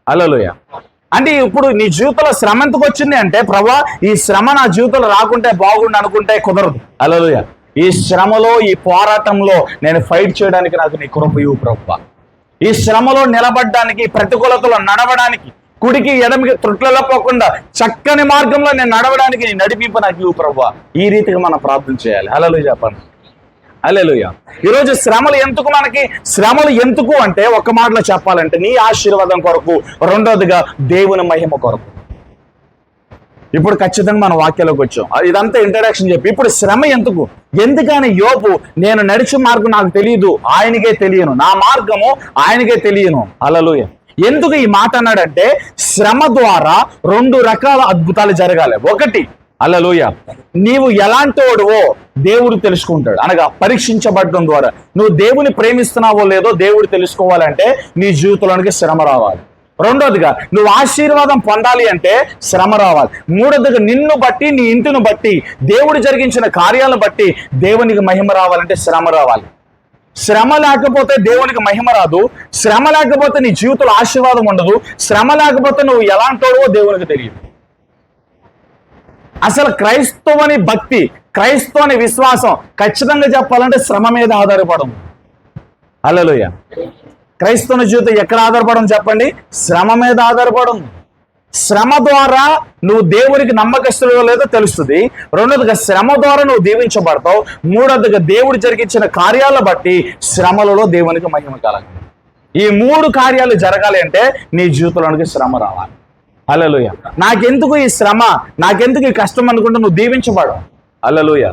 హల్లెలూయా. అంటే ఇప్పుడు నీ జీవితంలో శ్రమ ఎంతకు వచ్చింది అంటే, ప్రభువా ఈ శ్రమ నా జీవితంలో రాకుంటే బాగుండు అనుకుంటే కుదరదు. హల్లెలూయా. ఈ శ్రమలో, ఈ పోరాటంలో నేను ఫైట్ చేయడానికి నాకు నీ కృప ఇవ్వు ప్రభువా. ఈ శ్రమలో నిలబడడానికి, ప్రతికూలతలో నడవడానికి, కుడికి ఎడమికి త్రుట్లలో పోకుండా చక్కని మార్గంలో నేను నడవడానికి నీ నడిపింపు నాకు ఇవ్వు ప్రభువా. ఈ రీతిగా మనం ప్రార్థన చేయాలి. హల్లెలూయా చెప్పండి. హల్లెలూయా. ఈరోజు శ్రమలు ఎందుకు మనకి? శ్రమలు ఎందుకు అంటే ఒక మాటలో చెప్పాలంటే నీ ఆశీర్వాదం కొరకు, రెండోదిగా దేవుని మహిమ కొరకు. ఇప్పుడు ఖచ్చితంగా మన వాక్యంలోకి వచ్చాం. ఇదంతా ఇంట్రడక్షన్ చెప్పి ఇప్పుడు శ్రమ ఎందుకు? ఎందుకని యోబు నేను నడిచే మార్గం నాకు తెలియదు, ఆయనకే తెలియను, నా మార్గము ఆయనకే తెలియను. హల్లెలూయా. ఎందుకు ఈ మాట అన్నాడంటే శ్రమ ద్వారా రెండు రకాల అద్భుతాలు జరగాలి. ఒకటి హల్లెలూయా నీవు ఎలాంటి వాడువో దేవుడు తెలుసుకుంటాడు. అనగా పరీక్షించబడడం ద్వారా నువ్వు దేవుని ప్రేమిస్తున్నావో లేదో దేవుడు తెలుసుకోవాలంటే నీ జీవితంలోనికి శ్రమ రావాలి. రెండోదిగా నువ్వు ఆశీర్వాదం పొందాలి అంటే శ్రమ రావాలి. మూడోదిగా నిన్ను బట్టి, నీ ఇంటిని బట్టి, దేవుడు జరిగించిన కార్యాలను బట్టి దేవునికి మహిమ రావాలంటే శ్రమ రావాలి. శ్రమ లేకపోతే దేవునికి మహిమ రాదు. శ్రమ లేకపోతే నీ జీవితంలో ఆశీర్వాదం ఉండదు. శ్రమ లేకపోతే నువ్వు ఎలాంటోడో దేవునికి తెలియదు. అసలు క్రైస్తవుని భక్తి, క్రైస్తవుని విశ్వాసం ఖచ్చితంగా చెప్పాలంటే శ్రమ మీద ఆధారపడము. హల్లెలూయా. క్రైస్తవుని జీవితం ఎక్కడ ఆధారపడము చెప్పండి? శ్రమ మీద ఆధారపడము. శ్రమ ద్వారా నువ్వు దేవునికి నమ్మకస్తుడో లేదో తెలుస్తుంది. రెండోదిగా శ్రమ ద్వారా నువ్వు దీవించబడతావు. మూడోదిగా దేవుడు జరిగించిన కార్యాలను బట్టి శ్రమలలో దేవునికి మహిమ కలగాలి. ఈ మూడు కార్యాలు జరగాలి అంటే నీ జీవితంలోనికి శ్రమ రావాలి. హల్లెలూయా. నాకెందుకు ఈ శ్రమ, నాకెందుకు ఈ కష్టం అనుకుంటే నువ్వు దీవించబడవు. హల్లెలూయా.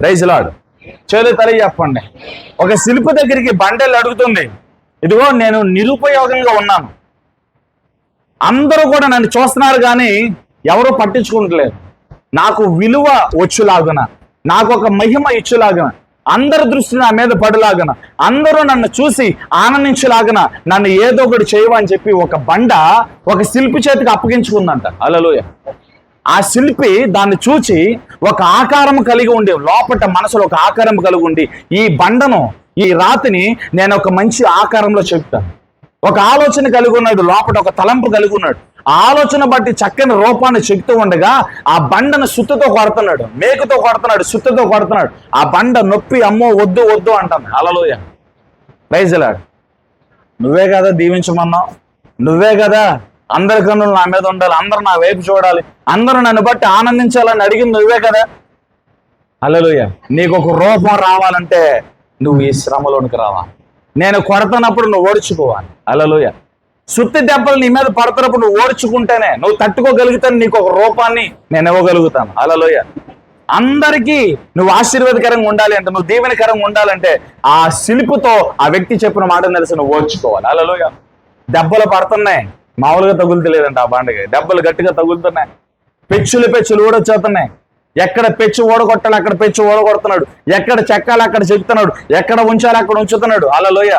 Praise lord. చేతులు తల చెప్పండి. ఒక శిల్పి దగ్గరికి బండెలు అడుగుతుంది, ఇదిగో నేను నిరుపయోగంగా ఉన్నాను, అందరూ కూడా నన్ను చూస్తున్నారు కానీ ఎవరూ పట్టించుకుంటలేదు, నాకు విలువ వచ్చులాగున, నాకు ఒక మహిమ ఇచ్చులాగున, అందరి దృష్టి నా మీద పడులాగన, అందరూ నన్ను చూసి ఆనందించేలాగన నన్ను ఏదో ఒకటి చేయవని చెప్పి ఒక బండ ఒక శిల్పి చేతికి అప్పగించుకుందంట. హల్లెలూయా. ఆ శిల్పి దాన్ని చూచి ఒక ఆకారం కలిగి ఉండి, లోపట మనసులో ఒక ఆకారం కలిగి ఉండి, ఈ బండను, ఈ రాతిని నేను ఒక మంచి ఆకారంలో చెప్తాను. ఒక ఆలోచన కలిగి ఉన్నాడు, లోపల ఒక తలంపు కలిగి ఉన్నాడు. ఆ ఆలోచన బట్టి చక్కని రూపాన్ని చెక్తూ ఉండగా ఆ బండను సుత్తుతో కొడుతున్నాడు, మేకుతో కొడుతున్నాడు, సుత్తుతో కొడుతున్నాడు. ఆ బండ నొప్పి, అమ్మో వద్దు వద్దు అంటాను. హల్లెలూయా. Praise Lord. నువ్వే కదా దీవించమన్నావు, నువ్వే కదా అందరి కన్నులు నా మీద ఉండాలి, అందరూ నా వైపు చూడాలి, అందరూ నన్ను బట్టి ఆనందించాలని అడిగింది నువ్వే కదా. హల్లెలూయా. నీకు ఒక రూపం రావాలంటే నువ్వు ఈ శ్రమలోనికి రావాలి. నేను కొడతానప్పుడు నువ్వు ఓర్చుకోవాలి. హల్లెలూయా. సుత్తి దెబ్బలు నీ మీద పడుతున్నప్పుడు నువ్వు ఓర్చుకుంటేనే, నువ్వు తట్టుకోగలుగుతాను, నీకు ఒక రూపాన్ని నేను ఇవ్వగలుగుతాను. హల్లెలూయా. అందరికీ నువ్వు ఆశీర్వాదకరంగా ఉండాలి అంటే, నువ్వు దీవెనకరంగా ఉండాలంటే ఆ శిల్పుతో ఆ వ్యక్తి చెప్పిన మాట తెలిసి నువ్వు ఓర్చుకోవాలి. హల్లెలూయా. దెబ్బలు పడుతున్నాయి, మామూలుగా తగులుతలేదంట ఆ బండకి, దెబ్బలు గట్టిగా తగులుతున్నాయి, పెచ్చులు ఊడొచ్చేస్తున్నాయి. ఎక్కడ పెచ్చు ఓడగొట్టాలి అక్కడ పెచ్చు ఓడగొడుతున్నాడు, ఎక్కడ చెక్కాలి అక్కడ చెప్తున్నాడు, ఎక్కడ ఉంచాలి అక్కడ ఉంచుతున్నాడు. హల్లెలూయా.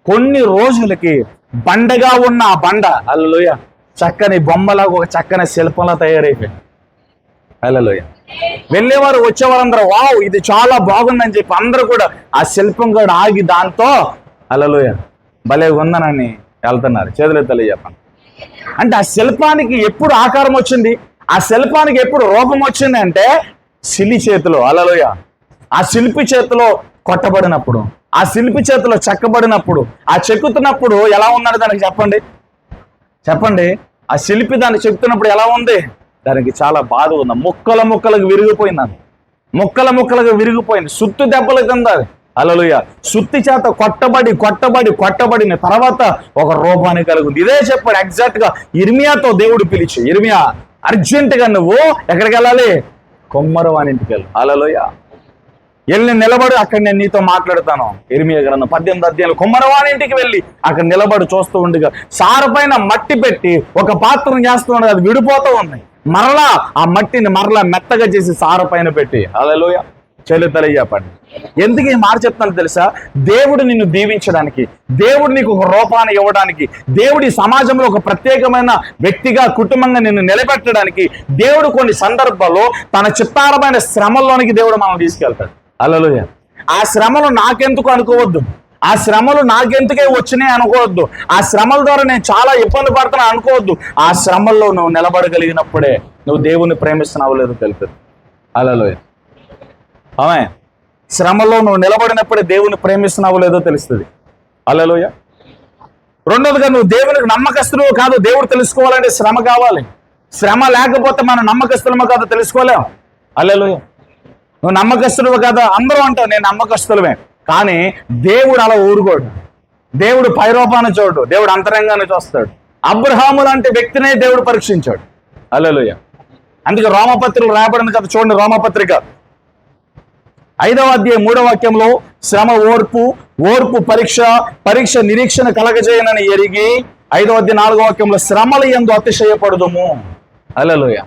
కొన్ని రోజులకి బండగా ఉన్న ఆ బండ హల్లెలూయా చక్కని బొమ్మలాగా ఒక చక్కని శిల్పంలా తయారైపోయింది. హల్లెలూయా. వెళ్ళేవారు వచ్చేవారందరూ వావ్ ఇది చాలా బాగుందని చెప్పి అందరూ కూడా ఆ శిల్పం కూడా ఆగి దాంతో హల్లెలూయా భలే ఉందనని వెళ్తున్నారు. చేతులు తెలియజెప్పండి. అంటే ఆ శిల్పానికి ఎప్పుడు ఆకారం వచ్చింది, ఆ శిల్పానికి ఎప్పుడు రూపం వచ్చింది అంటే శిలి చేతిలో. హల్లెలూయా. ఆ శిల్పి చేతిలో కొట్టబడినప్పుడు, ఆ శిల్పి చేతిలో చెక్కబడినప్పుడు, ఆ చెక్కుతున్నప్పుడు ఎలా ఉన్నాడు దానికి చెప్పండి. ఆ శిల్పి దాన్ని చెక్కుతున్నప్పుడు ఎలా ఉంది? దానికి చాలా బాధ ఉంది. ముక్కలకు విరిగిపోయింది, ముక్కలకు విరిగిపోయింది, సుత్తు దెబ్బల కింద. హల్లెలూయా. సుత్తి చేత కొట్టబడిన తర్వాత ఒక రూపాన్ని కలిగింది. ఇదే చెప్పాడు ఎగ్జాక్ట్ గా ఇర్మియాతో దేవుడు పిలిచి, ఇర్మియా అర్జెంటుగా నువ్వు ఎక్కడికి వెళ్ళాలి? కొమ్మరవాని ఇంటికి వెళ్ళు. హల్లెలూయా. వెళ్ళి నిలబడి, అక్కడ నేను నీతో మాట్లాడతాను. ఇర్మియా గ్రంథం 18వ అధ్యాయంలో కొమ్మరవాని ఇంటికి వెళ్ళి అక్కడ నిలబడి చూస్తూ ఉండగా సారపైన మట్టి పెట్టి ఒక పాత్రను చేస్తూ ఉండగా అది విడిపోతూ ఉంది. మరలా ఆ మట్టిని మరలా మెత్తగా చేసి సారపైన పెట్టి. హల్లెలూయా. చెల్లి చెప్పండి. ఎందుకు ఈ మాట చెప్తాను తెలుసా? దేవుడు నిన్ను దీవించడానికి, దేవుడు నీకు ఒక రూపాన్ని ఇవ్వడానికి, దేవుడి సమాజంలో ఒక ప్రత్యేకమైన వ్యక్తిగా కుటుంబంగా నిన్ను నిలబెట్టడానికి దేవుడు కొన్ని సందర్భాల్లో తన చిత్తారమైన శ్రమల్లోనికి దేవుడు మనం తీసుకెళ్తాడు. హల్లెలూయా. ఆ శ్రమలు నాకెందుకు అనుకోవద్దు, ఆ శ్రమలు నాకెందుకే వచ్చినాయి అనుకోవద్దు, ఆ శ్రమల ద్వారా నేను చాలా ఇబ్బంది పడుతున్నా అనుకోవద్దు. ఆ శ్రమల్లో నువ్వు నిలబడగలిగినప్పుడే నువ్వు దేవుణ్ణి ప్రేమిస్తున్నావు లేదో తెలుస్తుంది. హల్లెలూయా. ఆమె శ్రమలో నువ్వు నిలబడినప్పుడే దేవుని ప్రేమిస్తున్నావు లేదో తెలుస్తుంది. హల్లెలూయా. రెండోదిగా నువ్వు దేవునికి నమ్మకస్తులు కాదు దేవుడు తెలుసుకోవాలంటే శ్రమ కావాలి. శ్రమ లేకపోతే మనం నమ్మకస్తులమో కాదో తెలుసుకోలేం. హల్లెలూయా. నువ్వు నమ్మకస్తులు కదా అందరూ అంటావు నేను నమ్మకస్తులమే, కానీ దేవుడు అలా ఊరుకోడు. దేవుడు పైరూపాన్ని చూడు, దేవుడు అంతరంగాన్ని చూస్తాడు. అబ్రహాము లాంటి వ్యక్తినే దేవుడు పరీక్షించాడు. హల్లెలూయా. అందుకే రోమపత్రికలు రాయబడింది కదా, చూడండి. రోమపత్రిక 5వ అధ్యాయం 3వ వాక్యంలో శ్రమ ఓర్పు పరీక్ష నిరీక్షణ కలగజేయనని ఎరిగి 5వ అధ్యాయం 4వ వాక్యంలో శ్రమల యందు అతిశయపడుదుము. హల్లెలూయా.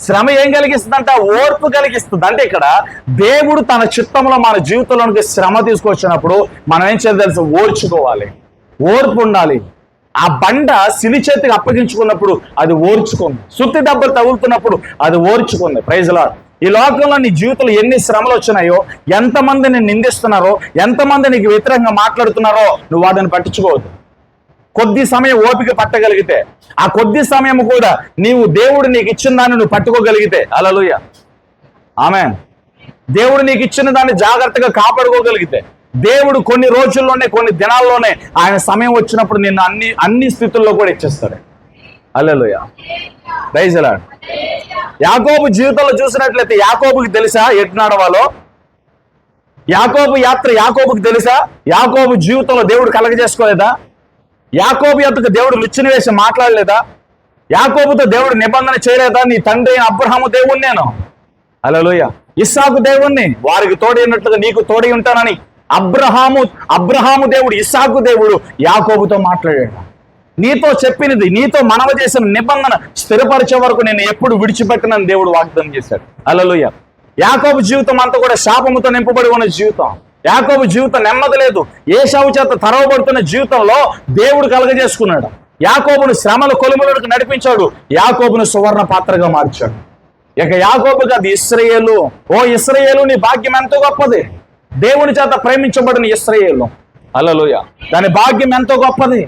శ్రమ ఏం కలిగిస్తుందంట? ఓర్పు కలిగిస్తుంది. అంటే ఇక్కడ దేవుడు తన చిత్తంలో మన జీవితంలోనికి శ్రమ తీసుకొచ్చినప్పుడు మనం ఏం చేయాలి తెలుసు? ఓర్చుకోవాలి, ఓర్పు ఉండాలి. ఆ బండ శిలి చేతికి అప్పగించుకున్నప్పుడు అది ఓర్చుకుంది. సుత్తి దెబ్బలు తగులుతున్నప్పుడు అది ఓర్చుకుంది. Praise Lord. ఈ లోకంలో నీ జీవితంలో ఎన్ని శ్రమలు వచ్చినాయో, ఎంతమందిని నిందిస్తున్నారో, ఎంతమంది నీకు వ్యతిరేకంగా మాట్లాడుతున్నారో నువ్వు వాటిని పట్టించుకోవద్దు. కొద్ది సమయం ఓపిక పట్టగలిగితే, ఆ కొద్ది సమయం కూడా నీవు దేవుడు నీకు ఇచ్చిన దాన్ని నువ్వు పట్టుకోగలిగితే, హల్లెలూయా, ఆమేన్. దేవుడు నీకు ఇచ్చిన దాన్ని జాగ్రత్తగా కాపాడుకోగలిగితే, దేవుడు కొన్ని రోజుల్లోనే, కొన్ని దినాల్లోనే ఆయన సమయం వచ్చినప్పుడు నిన్ను అన్ని స్థితుల్లో కూడా ఇచ్చేస్తాడు. హల్లెలూయా, ప్రైజ్ ది లార్డ్. యాకోబు జీవితంలో చూసినట్లయితే యాకోబుకి తెలుసా ఎటు నడవాలో? యాకోబు యాత్ర యాకోబుకి తెలుసా? యాకోబు జీవితంలో దేవుడు కలగజేసుకోలేదా? యాకోబు యొద్దకు దేవుడు లుచ్చిని వేసి మాట్లాడలేదా? యాకోబుతో దేవుడు నిబంధన చేయలేదా? నీ తండ్రి అయిన అబ్రహాము దేవుణ్ణి నేను, హల్లెలూయా, ఇస్సాకు దేవుణ్ణి, వారికి తోడైనట్లుగా నీకు తోడై ఉంటానని అబ్రహాము దేవుడు, ఇస్సాకు దేవుడు యాకోబుతో మాట్లాడాడు. నీతో చెప్పినది, నీతో మనవ చేసిన నిబంధన స్థిరపరిచే వరకు నేను ఎప్పుడు విడిచిపెట్టనని దేవుడు వాగ్దానం చేశాడు. హల్లెలూయా. యాకోబు జీవితం అంతా కూడా శాపముతో నింపబడి ఉన్న జీవితం. యాకోబు జీవితం నెమ్మది లేదు. ఏశావు చేత తరవబడుతున్న జీవితంలో దేవుడు కలగజేసుకున్నాడు. యాకోబును శ్రమల కొలుములకు నడిపించాడు. యాకోబును సువర్ణ పాత్రగా మార్చాడు. ఇక యాకోబు కాదు, ఇశ్రాయేలు. ఓ ఇశ్రాయేలు, నీ భాగ్యం ఎంతో గొప్పది. దేవుని చేత ప్రేమించబడిన ఇశ్రాయేలు, హల్లెలూయా, దాని భాగ్యం ఎంతో గొప్పది.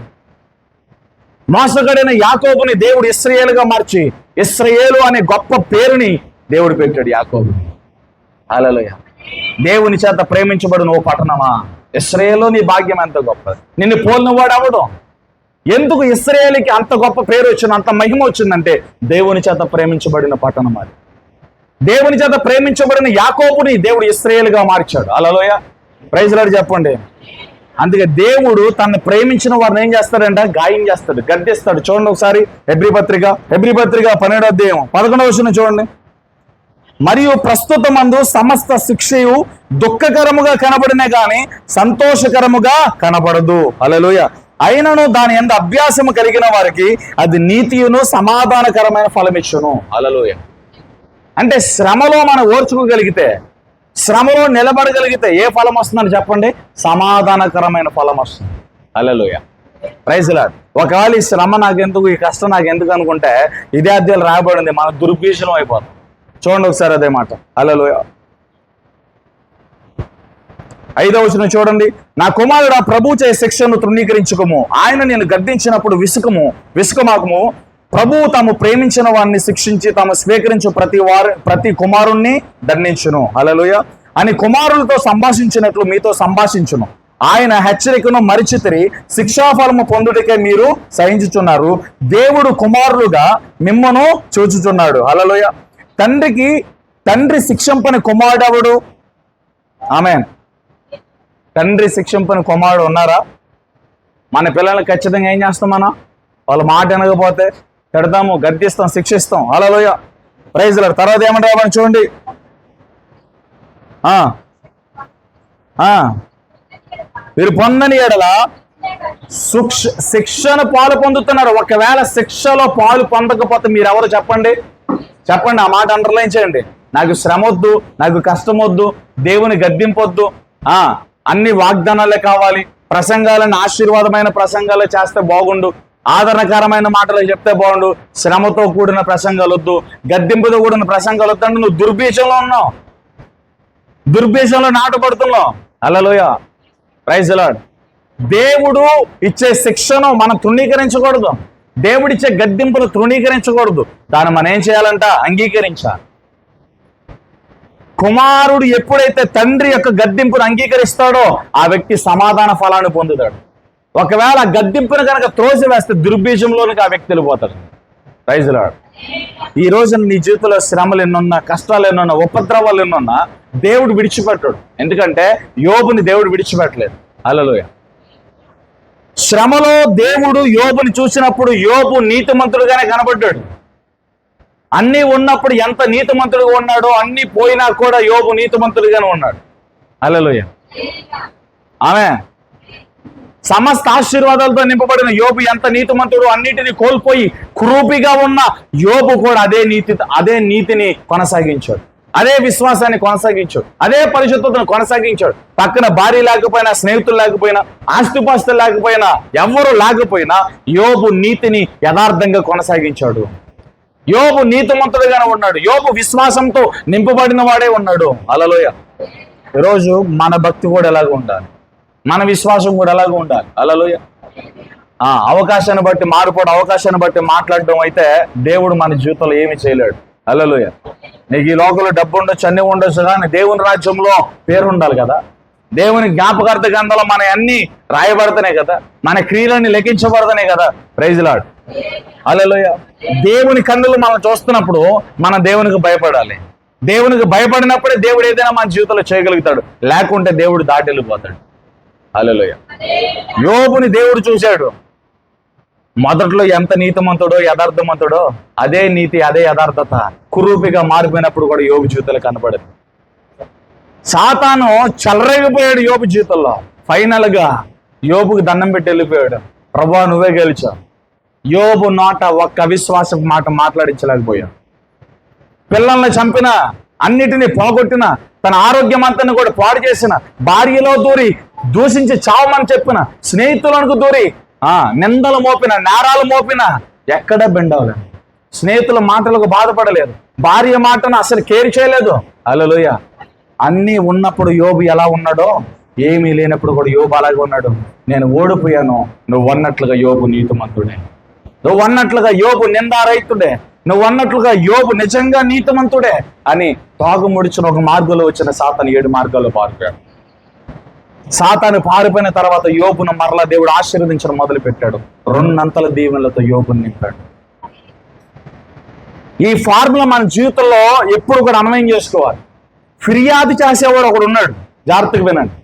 మోసగడిన యాకోబుని దేవుడు ఇశ్రాయేలుగా మార్చి ఇశ్రాయేలు అనే గొప్ప పేరుని దేవుడు పెట్టాడు యాకోబు. హల్లెలూయా. దేవుని చేత ప్రేమించబడిన ఓ పట్టణమా, ఇశ్రాయేలు నీ భాగ్యం ఎంత గొప్పది. నిన్ను పోలిన వాడు అవడం. ఎందుకు ఇశ్రాయేలుకి అంత గొప్ప పేరు వచ్చింది, అంత మహిమ వచ్చిందంటే దేవుని చేత ప్రేమించబడిన పట్టణం అది. దేవుని చేత ప్రేమించబడిన యాకోబుని దేవుడు ఇశ్రాయేలుగా మార్చాడు. హల్లెలూయా, ప్రైజ్ లార్డ్ చెప్పండి. అందుకే దేవుడు తనను ప్రేమించిన వారిని ఏం చేస్తాడంట? గాయం చేస్తాడు, గద్దిస్తాడు. చూడండి ఒకసారి హెబ్రీ పత్రిక 12వ అధ్యాయం 11వ వచనం చూడండి. మరియు ప్రస్తుతమందు సమస్త శిక్షయు దుఃఖకరముగా కనబడినే గాని సంతోషకరముగా కనబడదు. హల్లెలూయా. అయినను దాని యందు అభ్యాసము కలిగిన వారికి అది నీతియును సమాధానకరమైన ఫలమిచ్చును. హల్లెలూయా. అంటే శ్రమలో మనం ఓర్చుకోగలిగితే, శ్రమలో నిలబడగలిగితే ఏ ఫలం వస్తుందని చెప్పండి? సమాధానకరమైన ఫలం వస్తుంది. హల్లెలూయా, ప్రైజ్ ది లార్డ్. ఒకవేళ ఈ శ్రమ నాకెందుకు, ఈ కష్టం నాకు ఎందుకు అనుకుంటే ఇదే అధ్యాయులు రాయబడింది, మన దుర్భీషణం అయిపోతాం. చూడండి ఒకసారి అదే మాట. హల్లెలూయా. 5వ వచనం చూడండి. నా కుమారుడు ఆ ప్రభు చే శిక్షను తృణీకరించుకము, ఆయన నేను గద్దించినప్పుడు విసుకమాకము. ప్రభువు తాము ప్రేమించిన వారిని శిక్షించి తాము స్వీకరించు ప్రతి కుమారుణ్ణి దండించును. హల్లెలూయా. అని కుమారులతో సంభాషించినట్లు మీతో సంభాషించును. ఆయన హెచ్చరికను మరిచితిరి, శిక్షాఫలము పొందుటకే మీరు సహించుచున్నారు. దేవుడు కుమారులుగా మిమ్మను చూచుచున్నాడు. హల్లెలూయా. తండ్రి శిక్షంపని కుమారుడు ఎవడు? ఆమేన్. తండ్రి శిక్షంపని కుమారుడు ఉన్నారా? మన పిల్లల్ని ఖచ్చితంగా ఏం చేస్తాం? మనం వాళ్ళ మాట వినకపోతే పెడతాము, గద్దిస్తాం, శిక్షిస్తాం. హల్లెలూయా, ప్రైజ్ ది లార్డ్. తర్వాత ఏమంటారు మనం చూడండి. మీరు పొందని ఎడల శిక్షను పాలు పొందుతున్నారు. ఒకవేళ శిక్షలో పాలు పొందకపోతే మీరెవరు చెప్పండి? ఆ మాట అండర్లైన్ చేయండి. నాకు శ్రమ వద్దు, నాకు కష్టం వద్దు, దేవుని గద్దింపొద్దు, అన్ని వాగ్దానాలే కావాలి, ప్రసంగాలను ఆశీర్వాదమైన ప్రసంగాలు చేస్తే బాగుండు, ఆదరణకరమైన మాటలు చెప్తే బాగుండు, శ్రమతో కూడిన ప్రసంగాలు వద్దు, గద్దింపుతో కూడిన ప్రసంగాలు వద్దు అంటే నువ్వు దుర్భీషంలో ఉన్నావు, దుర్భీషంలో నాటుపడుతున్నావు. హల్లెలూయా, ప్రైజ్ ది లార్డ్. దేవుడు ఇచ్చే శిక్షను మనం తృణీకరించకూడదు. దేవుడిచ్చే గద్దింపును తృణీకరించకూడదు. దాన్ని మనం ఏం చేయాలంట? అంగీకరించాలి. కుమారుడు ఎప్పుడైతే తండ్రి యొక్క గద్దింపును అంగీకరిస్తాడో ఆ వ్యక్తి సమాధాన ఫలాన్ని పొందుతాడు. ఒకవేళ ఆ గద్దింపును కనుక త్రోసి వేస్తే దుర్బీజంలోనికి ఆ వ్యక్తి వెళ్ళిపోతాడు. Praise the Lord. ఈ రోజు నీ జీవితంలో శ్రమలు ఎన్నున్నా, కష్టాలు ఎన్నున్నా, ఉపద్రవాలు ఎన్నున్నా దేవుడు విడిచిపెట్టాడు. ఎందుకంటే యోబుని దేవుడు విడిచిపెట్టలేదు. హల్లెలూయా. శ్రమలో దేవుడు యోబుని చూసినప్పుడు యోబు నీతిమంతుడుగానే కనబడ్డాడు. అన్నీ ఉన్నప్పుడు ఎంత నీతిమంతుడుగా ఉన్నాడో, అన్నీ పోయినా కూడా యోబు నీతిమంతుడుగానే ఉన్నాడు. హల్లెలూయా, ఆమేన్. సమస్త ఆశీర్వాదాలతో నింపబడిన యోబు ఎంత నీతిమంతుడు, అన్నిటిని కోల్పోయి క్రూపిగా ఉన్న యోబు కూడా అదే నీతిని కొనసాగించాడు. అదే విశ్వాసాన్ని కొనసాగించాడు, అదే పరిశుద్ధతను కొనసాగించాడు. పక్కన భార్య లేకపోయినా, స్నేహితులు లేకపోయినా, ఆస్తిపాస్తులు లేకపోయినా, ఎవరు లేకపోయినా యోబు నీతిని యథార్థంగా కొనసాగించాడు. యోబు నీతిమంతుడుగానే ఉన్నాడు. యోబు విశ్వాసంతో నింపబడిన వాడే ఉన్నాడు. హల్లెలూయా. ఈరోజు మన భక్తి కూడా ఎలాగ ఉండాలి, మన విశ్వాసం కూడా ఎలాగ ఉండాలి. హల్లెలూయా. అవకాశాన్ని బట్టి మారిపోవడం, అవకాశాన్ని బట్టి మాట్లాడడం అయితే దేవుడు మన జీవితంలో ఏమీ చేయలేడు. హల్లెలూయా. నీకు ఈ లోకంలో డబ్బు ఉండొచ్చు, అన్నీ ఉండొచ్చు, కానీ దేవుని రాజ్యంలో పేరు ఉండాలి కదా. దేవుని జ్ఞాపకార్థ గ్రంథంలో మన అన్ని రాయబడతానే కదా, మన క్రియలన్నీ లెక్కించబడతానే కదా. Praise Lord. హల్లెలూయా. దేవుని కన్నులు మనం చూస్తున్నప్పుడు మనం దేవునికి భయపడాలి. దేవునికి భయపడినప్పుడే దేవుడు ఏదైనా మన జీవితంలో చేయగలుగుతాడు, లేకుంటే దేవుడు దాటి వెళ్ళిపోతాడు. హల్లెలూయా. యోబుని దేవుడు చూశాడు. మొదట్లో ఎంత నీతిమంతుడో యథార్థమంతుడో అదే నీతి, అదే యథార్థత కురూపిగా మారిపోయినప్పుడు కూడా యోబు జీవితంలో కనపడదు. సాతాను చెలరేగిపోయాడు యోబు జీవితంలో. ఫైనల్ గా యోబుకి దండం పెట్టి వెళ్ళిపోయాడు. ప్రభువా నువ్వే గెలిచావు. యోబు నోట ఒక్క అవిశ్వాసపు మాట మాట్లాడించలేకపోయాడు. పిల్లల్ని చంపిన, అన్నిటినీ పోగొట్టిన, తన ఆరోగ్యం అంతా కూడా పాడు చేసిన, భార్యలో దూషించి చావమని చెప్పిన, స్నేహితులకు దూరి నిందలు మోపిన, నేరాలు మోపిన, ఎక్కడ బెండవలేదు. స్నేహితుల మాటలకు బాధపడలేదు, భార్య మాటను అసలు కేర్ చేయలేదు. హల్లెలూయా. అన్నీ ఉన్నప్పుడు యోబు ఎలా ఉన్నాడో, ఏమీ లేనప్పుడు కూడా యోబు అలాగే ఉన్నాడు. నేను ఓడిపోయాను, నువ్వు అన్నట్లుగా యోబు నీతిమంతుడే, నువ్వు అన్నట్లుగా యోబు నిందారహితుడే, నువ్వు అన్నట్లుగా యోబు నిజంగా నీతిమంతుడే అని తాగు ముడిచిన ఒక మార్గంలో వచ్చిన సాతాను 7 మార్గాల్లో పారిపోయాడు. సాతాను పారిపోయిన తర్వాత యోబును మరలా దేవుడు ఆశీర్వదించడం మొదలు పెట్టాడు. 2 అంతల దీవెనలతో యోబుని నింపాడు. ఈ ఫార్ములా మన జీవితంలో ఎప్పుడు కూడా అన్వయం చేసుకోవాలి. ఫిర్యాదు చేసేవాడు ఒకడు ఉన్నాడు, జాగ్రత్తగా వినండి.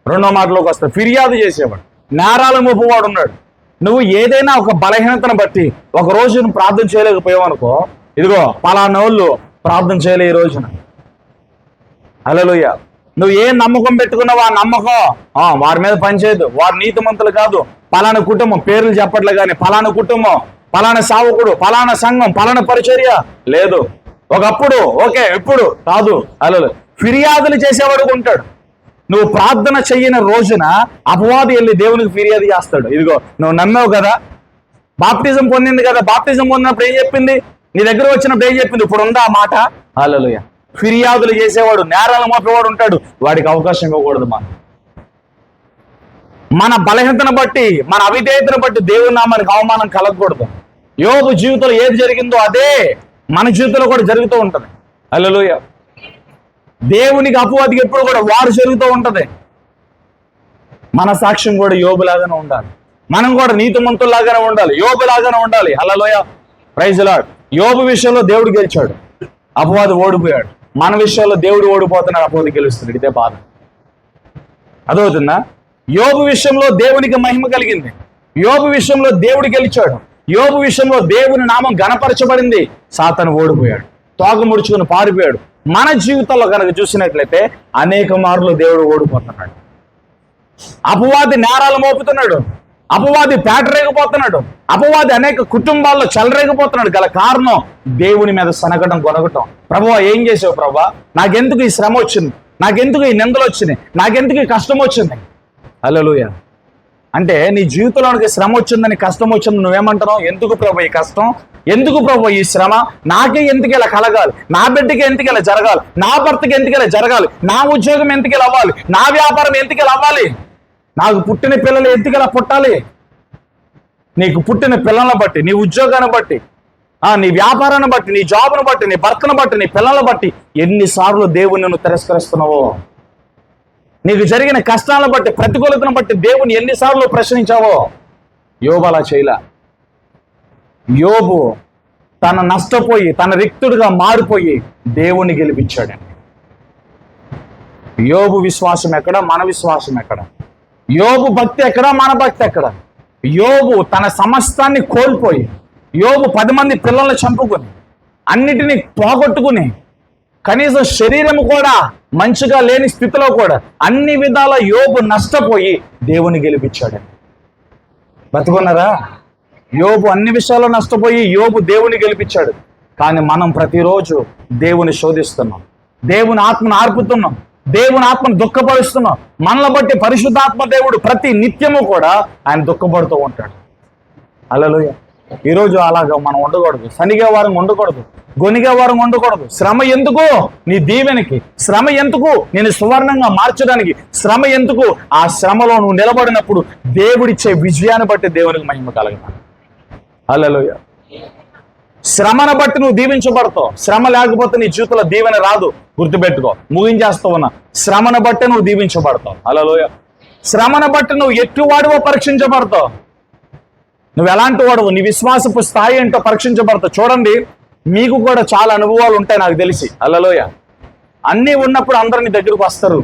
2వ మాటలోకి వస్తాడు. ఫిర్యాదు చేసేవాడు, నేరాల మోపువాడు ఉన్నాడు. నువ్వు ఏదైనా ఒక బలహీనతను బట్టి ఒక రోజు నువ్వు ప్రార్థన చేయలేకపోయావు అనుకో, ఇదిగో పలానా వాళ్ళు ప్రార్థన చేయలే ఈ రోజున. హల్లెలూయా. నువ్వు ఏ నమ్మకం పెట్టుకున్నావు, ఆ నమ్మకం వారి మీద పనిచేయదు, వారు నీతిమంతులు కాదు. పలానా కుటుంబం, పేర్లు చెప్పట్లే కానీ పలానా కుటుంబం, పలానా సావుకుడు, పలానా సంఘం, పలానా పరిచర్య లేదు. ఒకప్పుడు ఓకే, ఇప్పుడు కాదు. హల్లెలూయా. ఫిర్యాదులు చేసేవాడు ఉంటాడు. నువ్వు ప్రార్థన చెయ్యని రోజున అపవాది వెళ్ళి దేవునికి ఫిర్యాదు చేస్తాడు. ఇదిగో నువ్వు నమ్మావు కదా, బాప్టిజం పొందింది కదా, బాప్టిజం పొందినప్పుడు ఏం చెప్పింది, నీ దగ్గర వచ్చినప్పుడు ఏం చెప్పింది, ఇప్పుడు ఉందా ఆ మాట. హల్లెలూయా. ఫిర్యాదులు చేసేవాడు, నేరాలు మోపేవాడు ఉంటాడు. వాడికి అవకాశం ఇవ్వకూడదు. మన బలహీనతను బట్టి, మన అవిధేయతను బట్టి దేవుని నామానికి అవమానం కలగకూడదు. యోబు జీవితంలో ఏది జరిగిందో అదే మన జీవితంలో కూడా జరుగుతూ ఉంటది. హల్లెలూయా. దేవునికి అపవాదికి ఎప్పుడు కూడా వారు జరుగుతూ ఉంటది. మన సాక్ష్యం కూడా యోబులాగానే ఉండాలి. మనం కూడా నీతిమంతుల్లాగానే ఉండాలి, యోబులాగానే ఉండాలి. హల్లెలూయా. Praise Lord. యోబు విషయంలో దేవుడు గెలిచాడు, అపవాది ఓడిపోయాడు. మన విషయంలో దేవుడు ఓడిపోతున్నాడు, అపవాది గెలుస్తున్నాడు. ఇదే బాధ. అదవుతుందా? యోబు విషయంలో దేవునికి మహిమ కలిగింది, యోబు విషయంలో దేవుడు గెలిచాడు, యోబు విషయంలో దేవుని నామం గణపరచబడింది. సాతాను ఓడిపోయాడు, తోక ముడుచుకుని పారిపోయాడు. మన జీవితంలో కనుక చూసినట్లయితే అనేక మార్లు దేవుడు ఓడిపోతున్నాడు. అపవాది నేరాలు మోపుతున్నాడు, అపవాది పేటరేగిపోతున్నాడు, అపవాది అనేక కుటుంబాల్లో చెలరేగిపోతున్నాడు. గల కారణం దేవుని మీద సనగడం, కొనగటం. ప్రభువా ఏం చేసావు ప్రభువా, నాకెందుకు ఈ శ్రమ వచ్చింది, నాకెందుకు ఈ నిందలు వచ్చినాయి, నాకెందుకు ఈ కష్టం వచ్చింది. హల్లెలూయా. అంటే నీ జీవితంలోనికి శ్రమ వచ్చిందని, కష్టం వచ్చింది, నువ్వేమంటున్నావు, ఎందుకు ప్రభు ఈ కష్టం, ఎందుకు ప్రభు ఈ శ్రమ, నాకే ఎందుకు ఇలా కలగాలి, నా బిడ్డకి ఎందుకు ఇలా జరగాలి, నా భర్తకి ఎందుకు ఇలా జరగాలి, నా ఉద్యోగం ఎందుకు ఇలా అవ్వాలి, నా వ్యాపారం ఎందుకు ఇలా అవ్వాలి, నాకు పుట్టిన పిల్లలు ఎందుకు ఇలా పుట్టాలి. నీకు పుట్టిన పిల్లలను బట్టి, నీ ఉద్యోగాన్ని బట్టి, నీ వ్యాపారాన్ని బట్టి, నీ జాబ్ను బట్టి, నీ భర్తను బట్టి, నీ పిల్లలను బట్టి ఎన్నిసార్లు దేవుని నువ్వు తిరస్కరిస్తున్నావో, నీకు జరిగిన కష్టాలను బట్టి, ప్రతికూలతను బట్టి దేవుని ఎన్నిసార్లు ప్రశ్నించావో. యోబు అలా చేయలా. యోబు తన నష్టపోయి, తన రిక్తుడిగా మారిపోయి దేవుని గెలిపించాడండి. యోబు విశ్వాసం ఎక్కడ, మన విశ్వాసం ఎక్కడ? యోబు భక్తి ఎక్కడ, మన భక్తి ఎక్కడ? యోబు తన సమస్తాన్ని కోల్పోయి, యోబు 10 మంది పిల్లల్ని చంపుకొని, అన్నిటినీ పోగొట్టుకుని, కనీసం శరీరం కూడా మంచిగా లేని స్థితిలో కూడా అన్ని విధాల యోబు నష్టపోయి దేవుని గెలిపించాడండి. బతుకున్నారా? యోబు అన్ని విషయాల్లో నష్టపోయి యోబు దేవుని గెలిపించాడు. కానీ మనం ప్రతిరోజు దేవుని శోధిస్తున్నాం, దేవుని ఆత్మను ఆర్పుతున్నాం, దేవుని ఆత్మను దుఃఖపరుస్తున్నాం. మనల్ని బట్టి పరిశుద్ధాత్మ దేవుడు ప్రతి నిత్యము కూడా ఆయన దుఃఖపడుతూ ఉంటాడు. హల్లెలూయా. ఈరోజు అలాగా మనం ఉండకూడదు, శనిగే వారం ఉండకూడదు, గొనిగే వారం ఉండకూడదు. శ్రమ ఎందుకు? నీ దీవెనకి. శ్రమ ఎందుకు? నేను సువర్ణంగా మార్చడానికి. శ్రమ ఎందుకు? ఆ శ్రమలో నువ్వు నిలబడినప్పుడు దేవుడిచ్చే విజయాన్ని బట్టి దేవునికి మహిమ కలగాలి. హల్లెలూయా. శ్రమను బట్టి నువ్వు దీవించబడతావు. శ్రమ లేకపోతే నీ జీవితంలో దీవెన రాదు. గుర్తుపెట్టుకో, ముగించేస్తూ ఉన్నా. శ్రమను బట్టి నువ్వు దీవించబడతావు. హల్లెలూయా. శ్రమను బట్టి నువ్వు ఎట్టివాడివో పరీక్షించబడతావు. నువ్వు ఎలాంటి వాడువు, నీ విశ్వాసపు స్థాయి ఏంటో పరీక్షించబడతావు. చూడండి, మీకు కూడా చాలా అనుభవాలు ఉంటాయి నాకు తెలిసి. హల్లెలూయా. అన్నీ ఉన్నప్పుడు అందరూ నీ దగ్గరకు వస్తారు.